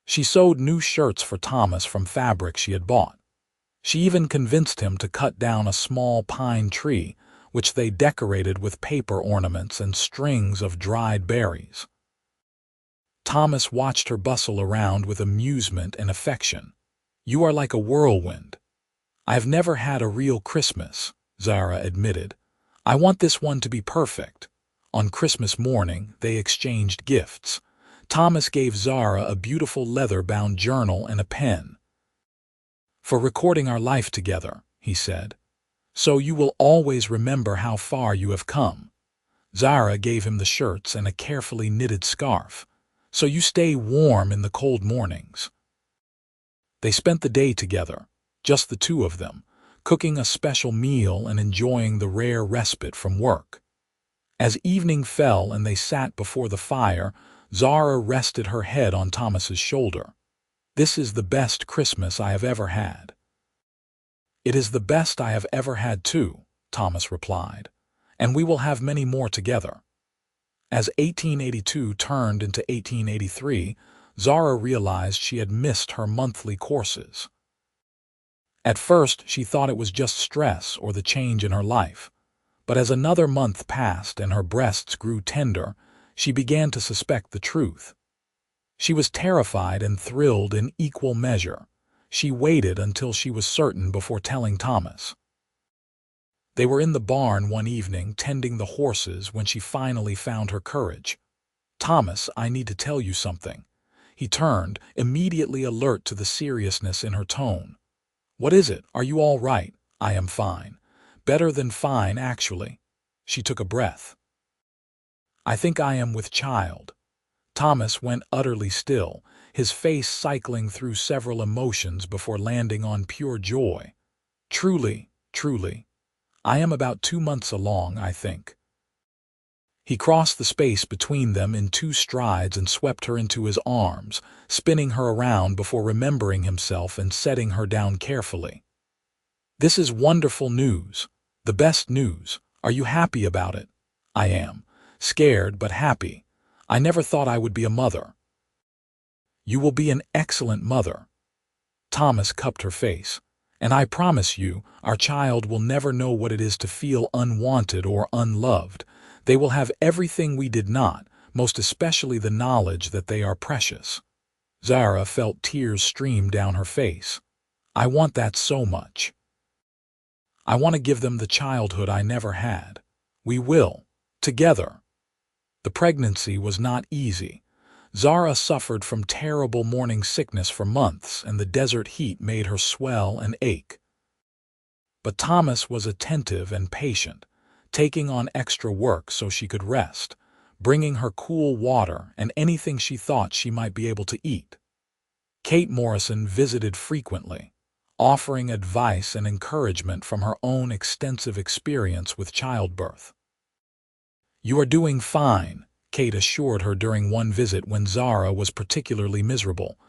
She sewed new shirts for Thomas from fabric she had bought. She even convinced him to cut down a small pine tree, which they decorated with paper ornaments and strings of dried berries. Thomas watched her bustle around with amusement and affection. "You are like a whirlwind." "I have never had a real Christmas," Zara admitted. "I want this one to be perfect." On Christmas morning, they exchanged gifts. Thomas gave Zara a beautiful leather-bound journal and a pen. "For recording our life together," he said. "So you will always remember how far you have come." Zara gave him the shirts and a carefully knitted scarf. "So you stay warm in the cold mornings." They spent the day together, just the two of them, cooking a special meal and enjoying the rare respite from work. As evening fell and they sat before the fire, Zara rested her head on Thomas's shoulder. "This is the best Christmas I have ever had." "It is the best I have ever had too," Thomas replied, "and we will have many more together." As 1882 turned into 1883, Zara realized she had missed her monthly courses. At first, she thought it was just stress or the change in her life. But as another month passed and her breasts grew tender, she began to suspect the truth. She was terrified and thrilled in equal measure. She waited until she was certain before telling Thomas. They were in the barn one evening tending the horses when she finally found her courage. "Thomas, I need to tell you something." He turned, immediately alert to the seriousness in her tone. "What is it? Are you all right?" "I am fine. Better than fine, actually." She took a breath. "I think I am with child." Thomas went utterly still, his face cycling through several emotions before landing on pure joy. "Truly, truly. I am about 2 months along, I think." He crossed the space between them in 2 strides and swept her into his arms, spinning her around before remembering himself and setting her down carefully. "This is wonderful news. The best news. Are you happy about it?" "I am. Scared, but happy. I never thought I would be a mother." "You will be an excellent mother." Thomas cupped her face. "And I promise you, our child will never know what it is to feel unwanted or unloved. They will have everything we did not, most especially the knowledge that they are precious." Zara felt tears stream down her face. "I want that so much. I want to give them the childhood I never had. We will. Together." The pregnancy was not easy. Zara suffered from terrible morning sickness for months, and the desert heat made her swell and ache. But Thomas was attentive and patient, taking on extra work so she could rest, bringing her cool water and anything she thought she might be able to eat. Kate Morrison visited frequently, offering advice and encouragement from her own extensive experience with childbirth. "You are doing fine," Kate assured her during one visit when Zara was particularly miserable.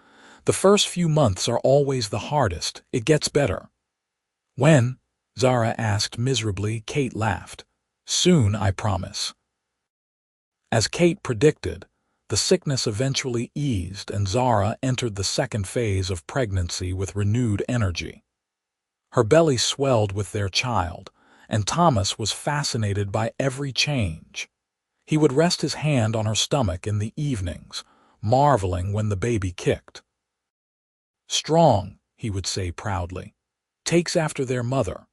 The first few months are always the hardest. It gets better. When? Zara asked miserably. Kate laughed. Soon, I promise. As Kate predicted, the sickness eventually eased and Zara entered the second phase of pregnancy with renewed energy. Her belly swelled with their child, and Thomas was fascinated by every change. He would rest his hand on her stomach in the evenings, marveling when the baby kicked. Strong, he would say proudly. Takes after their mother.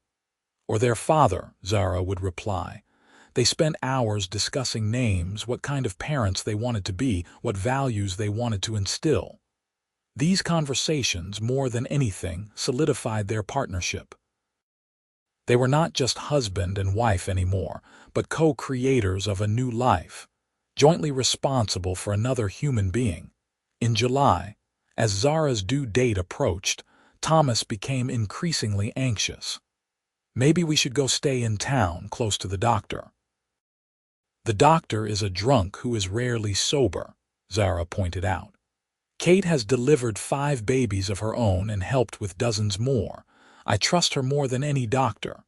Or their father, Zara would reply. They spent hours discussing names, what kind of parents they wanted to be, what values they wanted to instill. These conversations, more than anything, solidified their partnership. They were not just husband and wife anymore, but co-creators of a new life, jointly responsible for another human being. In July, as Zara's due date approached, Thomas became increasingly anxious. Maybe we should go stay in town, close to the doctor. The doctor is a drunk who is rarely sober, Zara pointed out. Kate has delivered 5 babies of her own and helped with dozens more. I trust her more than any doctor.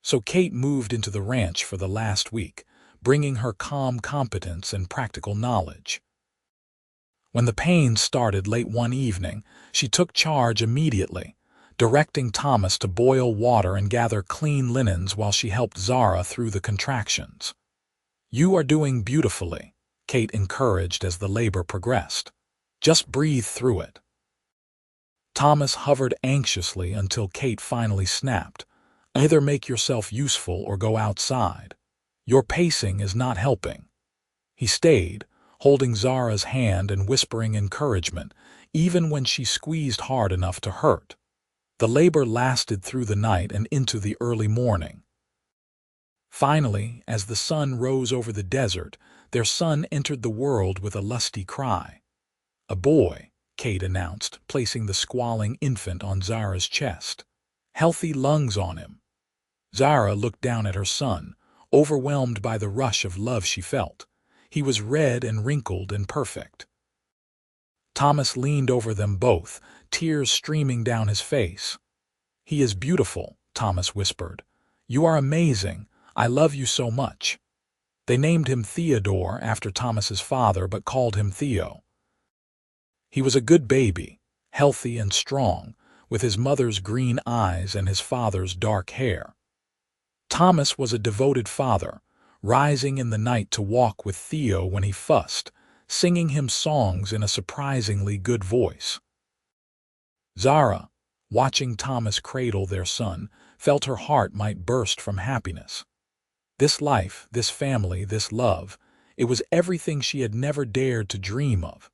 So Kate moved into the ranch for the last week, bringing her calm competence and practical knowledge. When the pain started late one evening, she took charge immediately, directing Thomas to boil water and gather clean linens while she helped Zara through the contractions. You are doing beautifully, Kate encouraged as the labor progressed. Just breathe through it. Thomas hovered anxiously until Kate finally snapped. Either make yourself useful or go outside. Your pacing is not helping. He stayed, holding Zara's hand and whispering encouragement, even when she squeezed hard enough to hurt. The labor lasted through the night and into the early morning. Finally, as the sun rose over the desert, their son entered the world with a lusty cry. A boy, Kate announced, placing the squalling infant on Zara's chest. Healthy lungs on him. Zara looked down at her son, overwhelmed by the rush of love she felt. He was red and wrinkled and perfect. Thomas leaned over them both, tears streaming down his face. He is beautiful, Thomas whispered. You are amazing. I love you so much. They named him Theodore after Thomas's father, but called him Theo. He was a good baby, healthy and strong, with his mother's green eyes and his father's dark hair. Thomas was a devoted father, rising in the night to walk with Theo when he fussed, singing him songs in a surprisingly good voice. Zara, watching Thomas cradle their son, felt her heart might burst from happiness. This life, this family, this love, it was everything she had never dared to dream of.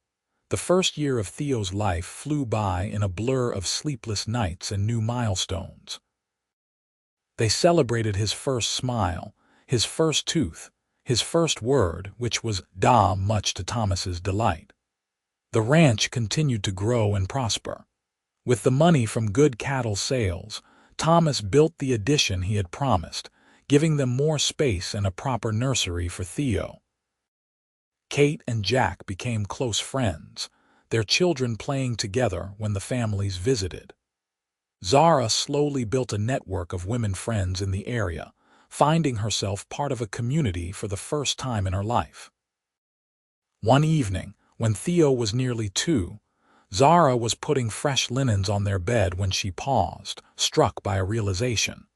The first year of Theo's life flew by in a blur of sleepless nights and new milestones. They celebrated his first smile, his first tooth, his first word, which was "da," much to Thomas's delight. The ranch continued to grow and prosper. With the money from good cattle sales, Thomas built the addition he had promised, giving them more space and a proper nursery for Theo. Kate and Jack became close friends, their children playing together when the families visited. Zara slowly built a network of women friends in the area, finding herself part of a community for the first time in her life. One evening, when Theo was nearly 2, Zara was putting fresh linens on their bed when she paused, struck by a realization.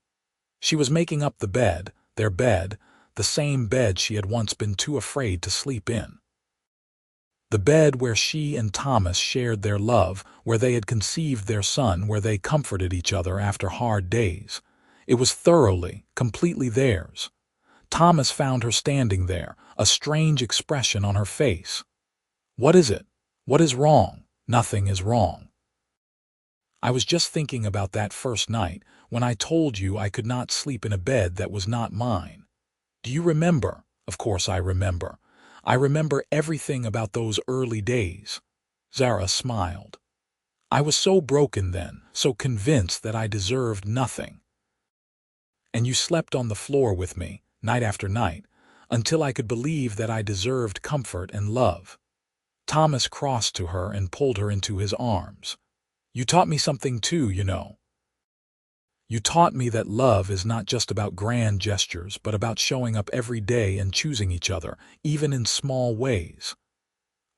She was making up the bed, their bed, the same bed she had once been too afraid to sleep in. The bed where she and Thomas shared their love, where they had conceived their son, where they comforted each other after hard days. It was thoroughly, completely theirs. Thomas found her standing there, a strange expression on her face. What is it? What is wrong? Nothing is wrong. I was just thinking about that first night, when I told you I could not sleep in a bed that was not mine. Do you remember? Of course I remember. I remember everything about those early days. Zara smiled. I was so broken then, so convinced that I deserved nothing. And you slept on the floor with me, night after night, until I could believe that I deserved comfort and love. Thomas crossed to her and pulled her into his arms. "You taught me something too, you know. You taught me that love is not just about grand gestures, but about showing up every day and choosing each other, even in small ways.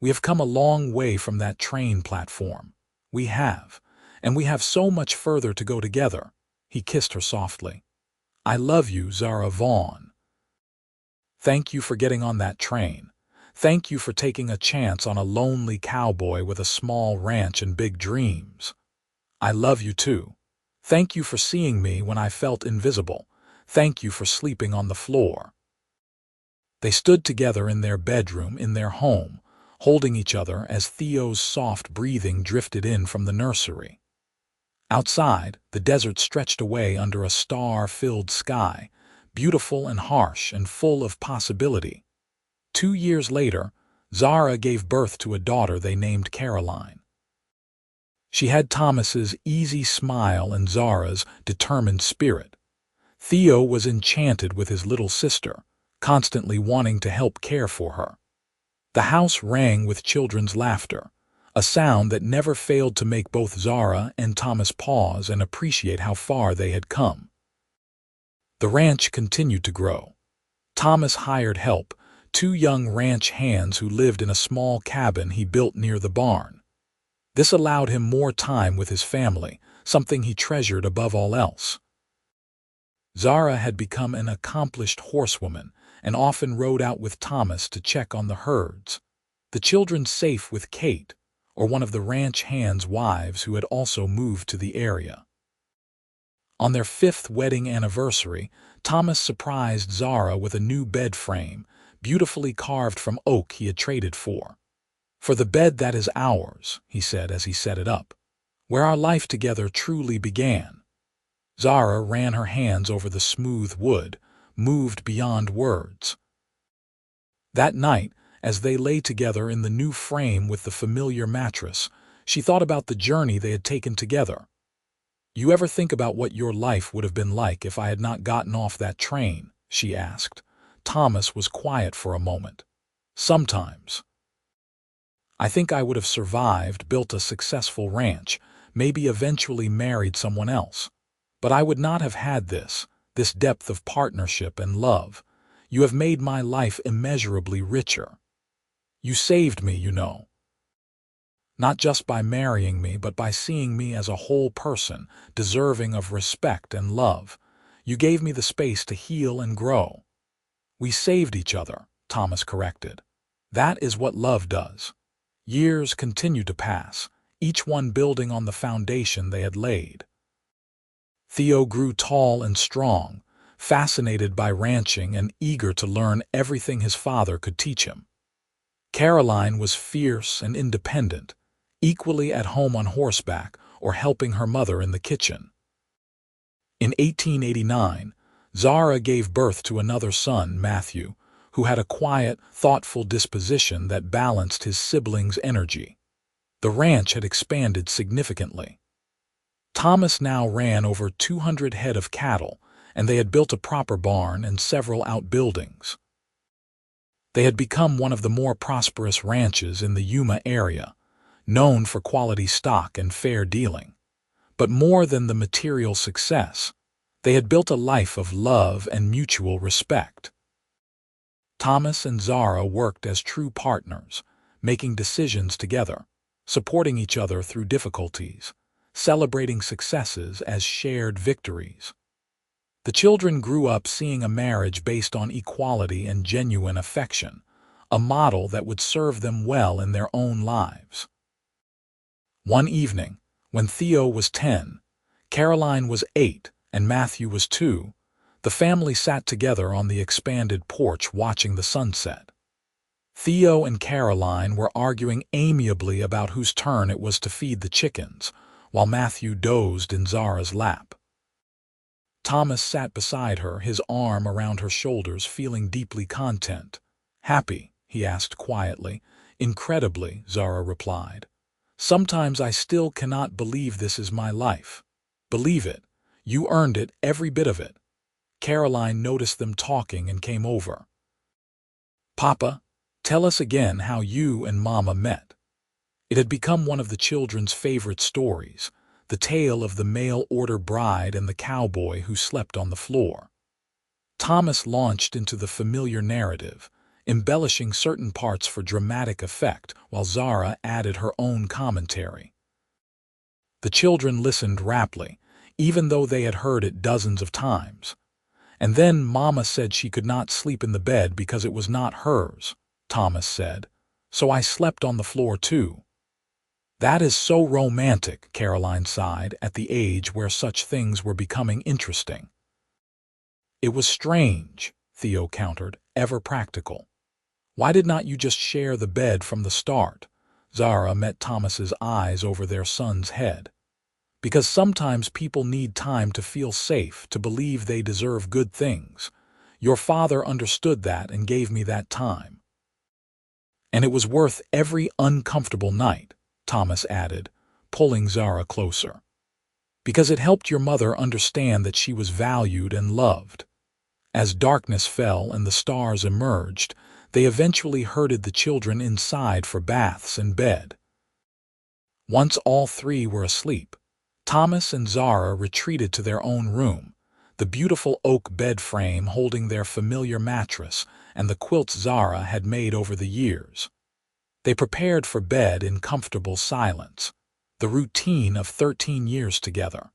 We have come a long way from that train platform. We have. And we have so much further to go together." He kissed her softly. "I love you, Zara Vaughn. Thank you for getting on that train. Thank you for taking a chance on a lonely cowboy with a small ranch and big dreams. I love you too. Thank you for seeing me when I felt invisible. Thank you for sleeping on the floor." They stood together in their bedroom in their home, holding each other as Theo's soft breathing drifted in from the nursery. Outside, the desert stretched away under a star-filled sky, beautiful and harsh and full of possibility. 2 years later, Zara gave birth to a daughter they named Caroline. She had Thomas's easy smile and Zara's determined spirit. Theo was enchanted with his little sister, constantly wanting to help care for her. The house rang with children's laughter, a sound that never failed to make both Zara and Thomas pause and appreciate how far they had come. The ranch continued to grow. Thomas hired help, 2 young ranch hands who lived in a small cabin he built near the barn. This allowed him more time with his family, something he treasured above all else. Zara had become an accomplished horsewoman and often rode out with Thomas to check on the herds. The children safe with Kate, or one of the ranch hands' wives who had also moved to the area. On their 5th wedding anniversary, Thomas surprised Zara with a new bed frame, beautifully carved from oak he had traded for. "For the bed that is ours," he said as he set it up, "where our life together truly began." Zara ran her hands over the smooth wood, moved beyond words. That night, as they lay together in the new frame with the familiar mattress, she thought about the journey they had taken together. "You ever think about what your life would have been like if I had not gotten off that train?" she asked. Thomas was quiet for a moment. "Sometimes. I think I would have survived, built a successful ranch, maybe eventually married someone else. But I would not have had this depth of partnership and love. You have made my life immeasurably richer. You saved me, you know. Not just by marrying me, but by seeing me as a whole person, deserving of respect and love. You gave me the space to heal and grow." "We saved each other," Thomas corrected. "That is what love does." Years continued to pass, each one building on the foundation they had laid. Theo grew tall and strong, fascinated by ranching and eager to learn everything his father could teach him. Caroline was fierce and independent, equally at home on horseback or helping her mother in the kitchen. In 1889, Zara gave birth to another son, Matthew, who had a quiet, thoughtful disposition that balanced his siblings' energy. The ranch had expanded significantly. Thomas now ran over 200 head of cattle, and they had built a proper barn and several outbuildings. They had become one of the more prosperous ranches in the Yuma area, known for quality stock and fair dealing. But more than the material success, they had built a life of love and mutual respect. Thomas and Zara worked as true partners, making decisions together, supporting each other through difficulties, celebrating successes as shared victories. The children grew up seeing a marriage based on equality and genuine affection, a model that would serve them well in their own lives. One evening, when Theo was 10, Caroline was 8, and Matthew was 2, the family sat together on the expanded porch watching the sunset. Theo and Caroline were arguing amiably about whose turn it was to feed the chickens, while Matthew dozed in Zara's lap. Thomas sat beside her, his arm around her shoulders, feeling deeply content. "Happy?" he asked quietly. "Incredibly," Zara replied. "Sometimes I still cannot believe this is my life." "Believe it. You earned it, every bit of it." Caroline noticed them talking and came over. "Papa," Tell us again how you and Mama met." It had become one of the children's favorite stories, the tale of the mail-order bride and the cowboy who slept on the floor. Thomas launched into the familiar narrative, embellishing certain parts for dramatic effect, while Zara added her own commentary. The children listened raptly, even though they had heard it dozens of times. "And then Mama said she could not sleep in the bed because it was not hers," Thomas said. "So I slept on the floor too." "That is so romantic," Caroline sighed, at the age where such things were becoming interesting. "It was strange," Theo countered, ever practical. "Why did not you just share the bed from the start?" Zara met Thomas's eyes over their son's head. "Because sometimes people need time to feel safe, to believe they deserve good things. Your father understood that and gave me that time. And it was worth every uncomfortable night," Thomas added, pulling Zara closer. "Because it helped your mother understand that she was valued and loved." As darkness fell and the stars emerged, they eventually herded the children inside for baths and bed. Once all three were asleep, Thomas and Zara retreated to their own room, the beautiful oak bed frame holding their familiar mattress and the quilts Zara had made over the years. They prepared for bed in comfortable silence, the routine of 13 years together.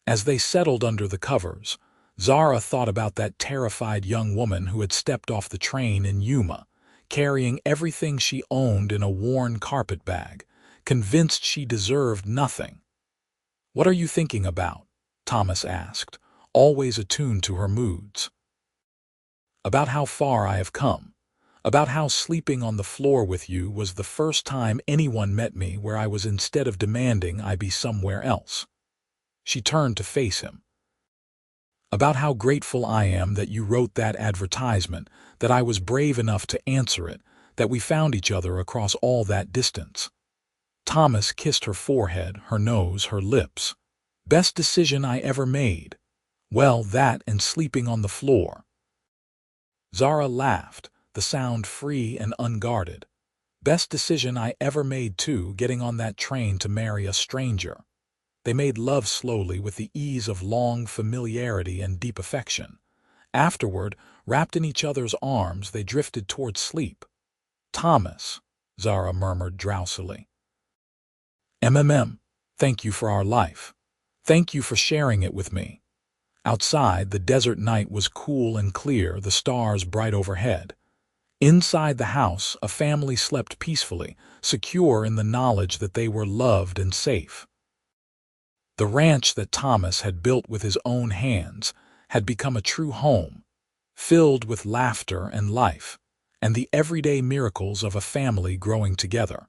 As they settled under the covers, Zara thought about that terrified young woman who had stepped off the train in Yuma, carrying everything she owned in a worn carpet bag, convinced she deserved nothing. "What are you thinking about?" Thomas asked, always attuned to her moods. "About how far I have come. About how sleeping on the floor with you was the first time anyone met me where I was instead of demanding I be somewhere else." She turned to face him. "About how grateful I am that you wrote that advertisement, that I was brave enough to answer it, that we found each other across all that distance." Thomas kissed her forehead, her nose, her lips. "Best decision I ever made." "Well, that and sleeping on the floor." Zara laughed, the sound free and unguarded. "Best decision I ever made too, getting on that train to marry a stranger." They made love slowly with the ease of long familiarity and deep affection. Afterward, wrapped in each other's arms, they drifted toward sleep. "Thomas," Zara murmured drowsily. Thank you for our life. Thank you for sharing it with me." Outside, the desert night was cool and clear, the stars bright overhead. Inside the house, a family slept peacefully, secure in the knowledge that they were loved and safe. The ranch that Thomas had built with his own hands had become a true home, filled with laughter and life, and the everyday miracles of a family growing together.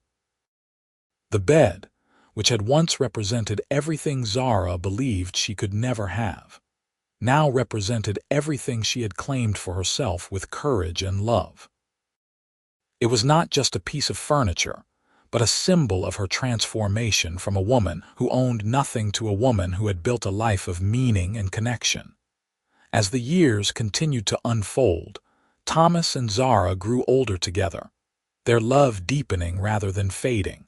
The bed, which had once represented everything Zara believed she could never have, now represented everything she had claimed for herself with courage and love. It was not just a piece of furniture, but a symbol of her transformation from a woman who owned nothing to a woman who had built a life of meaning and connection. As the years continued to unfold, Thomas and Zara grew older together, their love deepening rather than fading.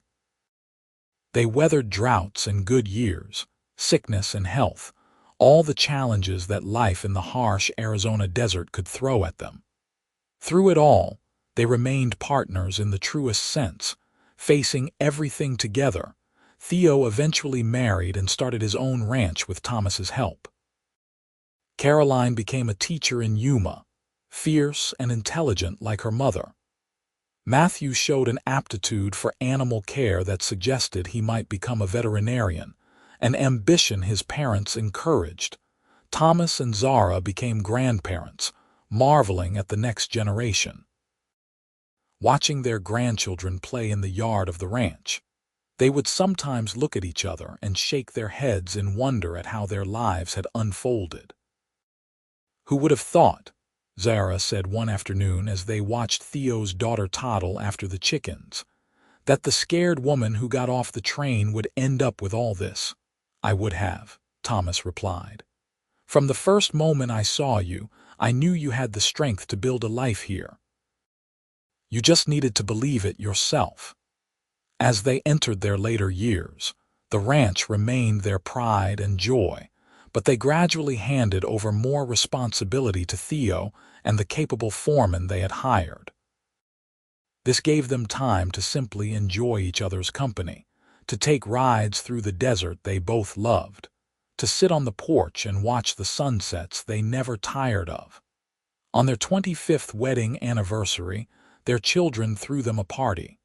They weathered droughts and good years, sickness and health, all the challenges that life in the harsh Arizona desert could throw at them. Through it all, they remained partners in the truest sense, facing everything together. Theo eventually married and started his own ranch with Thomas's help. Caroline became a teacher in Yuma, fierce and intelligent like her mother. Matthew showed an aptitude for animal care that suggested he might become a veterinarian, an ambition his parents encouraged. Thomas and Zara became grandparents, marveling at the next generation. Watching their grandchildren play in the yard of the ranch, they would sometimes look at each other and shake their heads in wonder at how their lives had unfolded. "Who would have thought," Zara said one afternoon as they watched Theo's daughter toddle after the chickens, "that the scared woman who got off the train would end up with all this?" "I would have," Thomas replied. "From the first moment I saw you, I knew you had the strength to build a life here." You just needed to believe it yourself. As they entered their later years, the ranch remained their pride and joy, but they gradually handed over more responsibility to Theo and the capable foreman they had hired. This gave them time to simply enjoy each other's company, to take rides through the desert they both loved, to sit on the porch and watch the sunsets they never tired of. On their 25th wedding anniversary, their children threw them a party.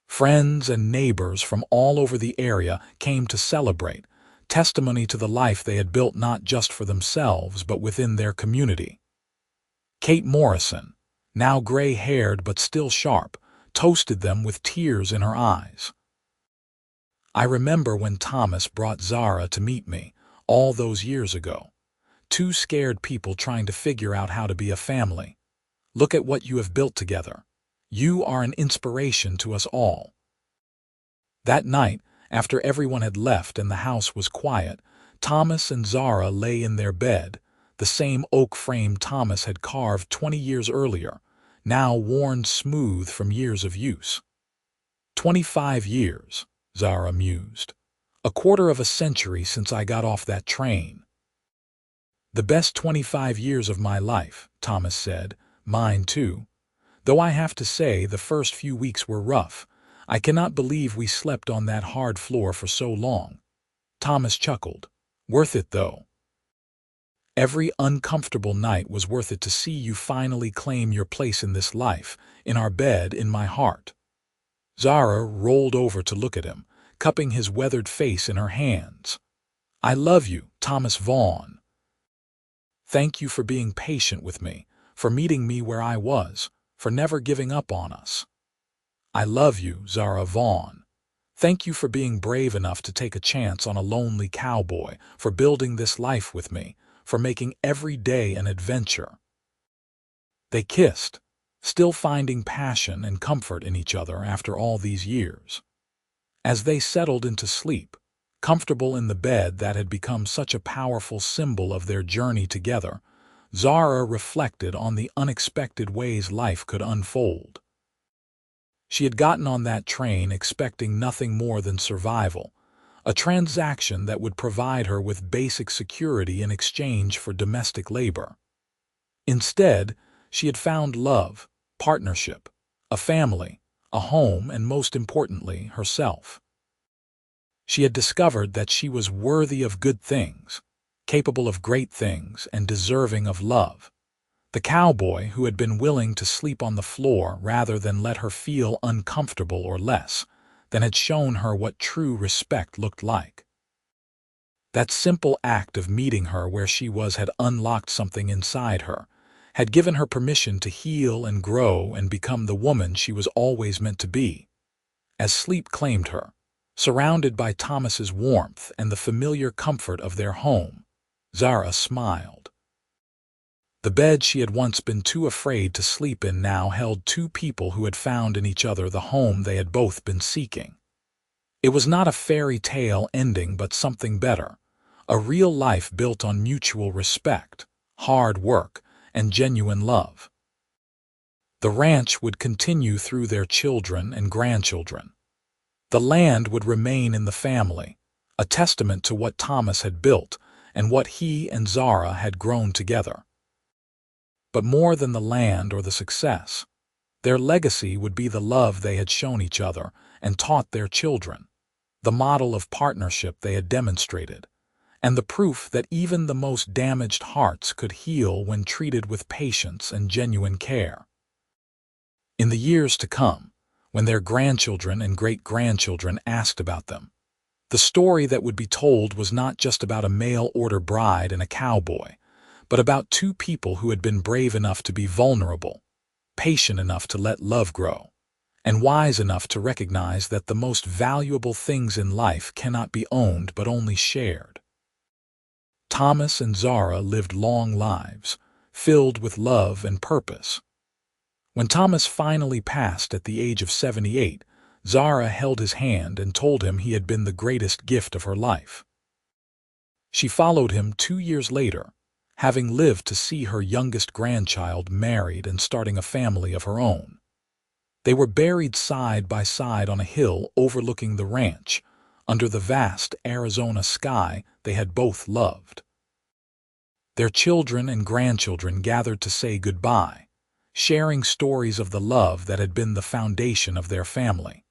Friends and neighbors from all over the area came to celebrate, testimony to the life they had built not just for themselves but within their community. Kate Morrison, now gray-haired but still sharp, toasted them with tears in her eyes. I remember when Thomas brought Zara to meet me, all those years ago. Two scared people trying to figure out how to be a family. Look at what you have built together. You are an inspiration to us all. That night, after everyone had left and the house was quiet, Thomas and Zara lay in their bed, the same oak frame Thomas had carved 20 years earlier, now worn smooth from years of use. 25 years, Zara mused. A quarter of a century since I got off that train. The best 25 years of my life, Thomas said. Mine too. Though I have to say the first few weeks were rough. I cannot believe we slept on that hard floor for so long. Thomas chuckled. Worth it, though. Every uncomfortable night was worth it to see you finally claim your place in this life, in our bed, in my heart. Zara rolled over to look at him, cupping his weathered face in her hands. I love you, Thomas Vaughn. Thank you for being patient with me, for meeting me where I was, for never giving up on us. I love you, Zara Vaughn. Thank you for being brave enough to take a chance on a lonely cowboy, for building this life with me, for making every day an adventure. They kissed, still finding passion and comfort in each other after all these years. As they settled into sleep, comfortable in the bed that had become such a powerful symbol of their journey together, Zara reflected on the unexpected ways life could unfold. She had gotten on that train expecting nothing more than survival, a transaction that would provide her with basic security in exchange for domestic labor. Instead, she had found love, partnership, a family, a home, and most importantly, herself. She had discovered that she was worthy of good things, capable of great things, and deserving of love. The cowboy who had been willing to sleep on the floor rather than let her feel uncomfortable or less than had shown her what true respect looked like. That simple act of meeting her where she was had unlocked something inside her, had given her permission to heal and grow and become the woman she was always meant to be. As sleep claimed her, surrounded by Thomas's warmth and the familiar comfort of their home, Zara smiled. The bed she had once been too afraid to sleep in now held two people who had found in each other the home they had both been seeking. It was not a fairy tale ending but something better, a real life built on mutual respect, hard work, and genuine love. The ranch would continue through their children and grandchildren. The land would remain in the family, a testament to what Thomas had built and what he and Zara had grown together. But more than the land or the success, their legacy would be the love they had shown each other and taught their children, the model of partnership they had demonstrated, and the proof that even the most damaged hearts could heal when treated with patience and genuine care. In the years to come, when their grandchildren and great-grandchildren asked about them, the story that would be told was not just about a mail-order bride and a cowboy, but about two people who had been brave enough to be vulnerable, patient enough to let love grow, and wise enough to recognize that the most valuable things in life cannot be owned but only shared. Thomas and Zara lived long lives, filled with love and purpose. When Thomas finally passed at the age of 78, Zara held his hand and told him he had been the greatest gift of her life. She followed him 2 years later, having lived to see her youngest grandchild married and starting a family of her own. They were buried side by side on a hill overlooking the ranch, under the vast Arizona sky they had both loved. Their children and grandchildren gathered to say goodbye, sharing stories of the love that had been the foundation of their family.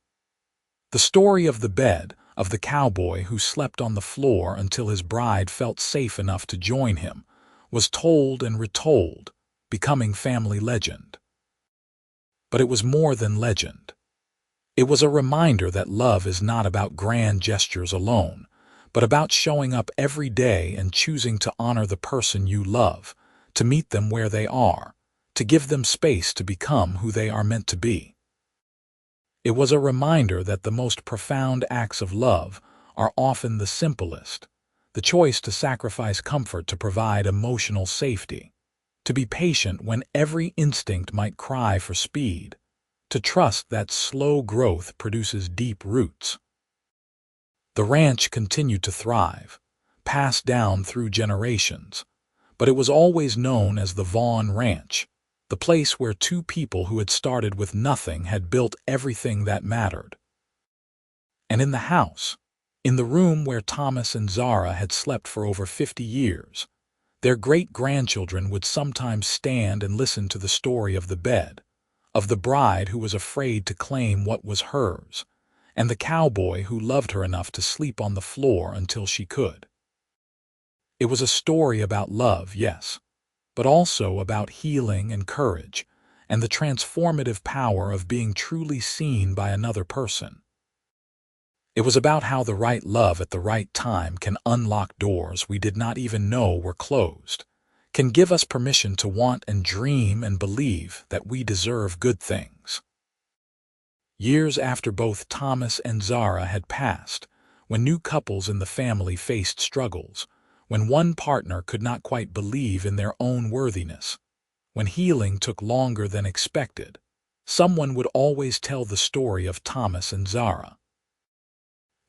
The story of the bed, of the cowboy who slept on the floor until his bride felt safe enough to join him, was told and retold, becoming family legend. But it was more than legend. It was a reminder that love is not about grand gestures alone, but about showing up every day and choosing to honor the person you love, to meet them where they are, to give them space to become who they are meant to be. It was a reminder that the most profound acts of love are often the simplest, the choice to sacrifice comfort to provide emotional safety, to be patient when every instinct might cry for speed, to trust that slow growth produces deep roots. The ranch continued to thrive, passed down through generations, but it was always known as the Vaughn Ranch, the place where two people who had started with nothing had built everything that mattered. And in the house, in the room where Thomas and Zara had slept for over 50 years, their great-grandchildren would sometimes stand and listen to the story of the bed, of the bride who was afraid to claim what was hers, and the cowboy who loved her enough to sleep on the floor until she could. It was a story about love, yes, but also about healing and courage, and the transformative power of being truly seen by another person. It was about how the right love at the right time can unlock doors we did not even know were closed, can give us permission to want and dream and believe that we deserve good things. Years after both Thomas and Zara had passed, when new couples in the family faced struggles, when one partner could not quite believe in their own worthiness, when healing took longer than expected, someone would always tell the story of Thomas and Zara.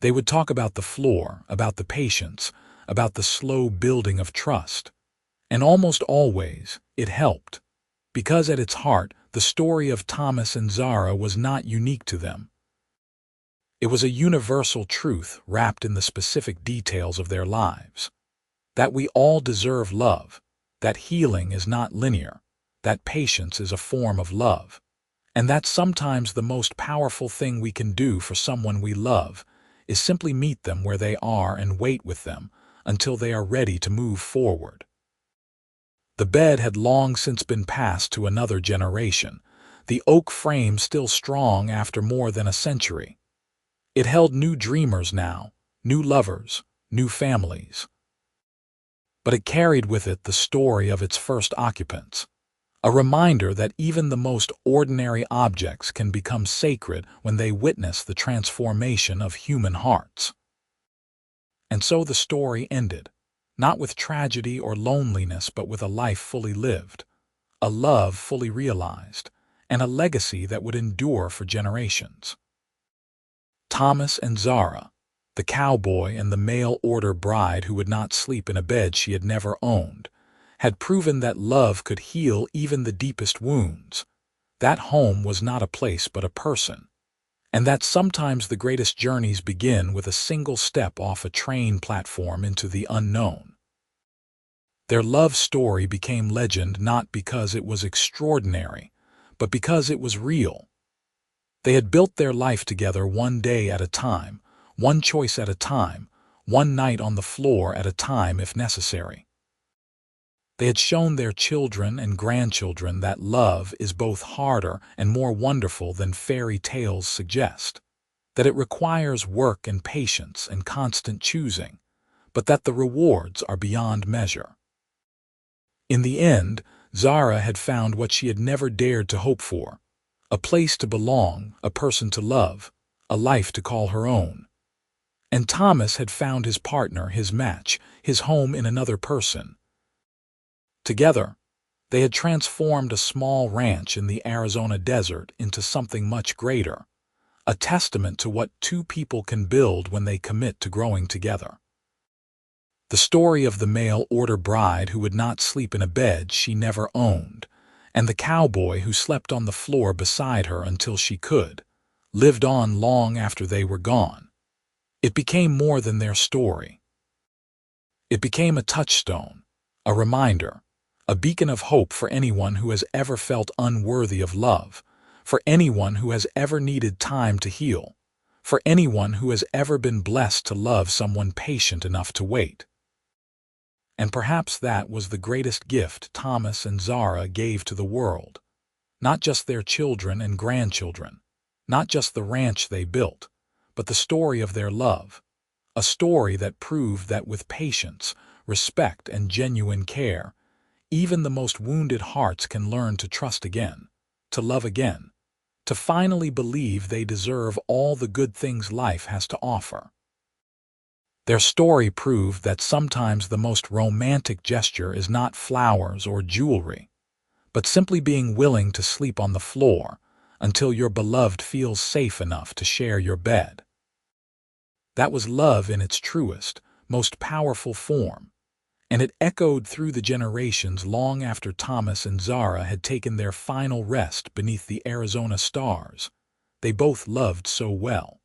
They would talk about the floor, about the patience, about the slow building of trust. And almost always, it helped, because at its heart, the story of Thomas and Zara was not unique to them. It was a universal truth wrapped in the specific details of their lives. That we all deserve love, that healing is not linear, that patience is a form of love, and that sometimes the most powerful thing we can do for someone we love is simply meet them where they are and wait with them until they are ready to move forward. The bed had long since been passed to another generation, the oak frame still strong after more than a century. It held new dreamers now, new lovers, new families. But it carried with it the story of its first occupants, a reminder that even the most ordinary objects can become sacred when they witness the transformation of human hearts. And so the story ended, not with tragedy or loneliness, but with a life fully lived, a love fully realized, and a legacy that would endure for generations. Thomas and Zara, the cowboy and the mail-order bride who would not sleep in a bed she had never owned, had proven that love could heal even the deepest wounds, that home was not a place but a person, and that sometimes the greatest journeys begin with a single step off a train platform into the unknown. Their love story became legend not because it was extraordinary, but because it was real. They had built their life together one day at a time, one choice at a time, one night on the floor at a time if necessary. They had shown their children and grandchildren that love is both harder and more wonderful than fairy tales suggest, that it requires work and patience and constant choosing, but that the rewards are beyond measure. In the end, Zara had found what she had never dared to hope for, a place to belong, a person to love, a life to call her own. And Thomas had found his partner, his match, his home in another person. Together, they had transformed a small ranch in the Arizona desert into something much greater, a testament to what two people can build when they commit to growing together. The story of the mail-order bride who would not sleep in a bed she never owned, and the cowboy who slept on the floor beside her until she could, lived on long after they were gone. It became more than their story. It became a touchstone, a reminder, a beacon of hope for anyone who has ever felt unworthy of love, for anyone who has ever needed time to heal, for anyone who has ever been blessed to love someone patient enough to wait. And perhaps that was the greatest gift Thomas and Zara gave to the world. Not just their children and grandchildren, not just the ranch they built, but the story of their love, a story that proved that with patience, respect, and genuine care, even the most wounded hearts can learn to trust again, to love again, to finally believe they deserve all the good things life has to offer. Their story proved that sometimes the most romantic gesture is not flowers or jewelry, but simply being willing to sleep on the floor until your beloved feels safe enough to share your bed. That was love in its truest, most powerful form, and it echoed through the generations long after Thomas and Zara had taken their final rest beneath the Arizona stars. They both loved so well.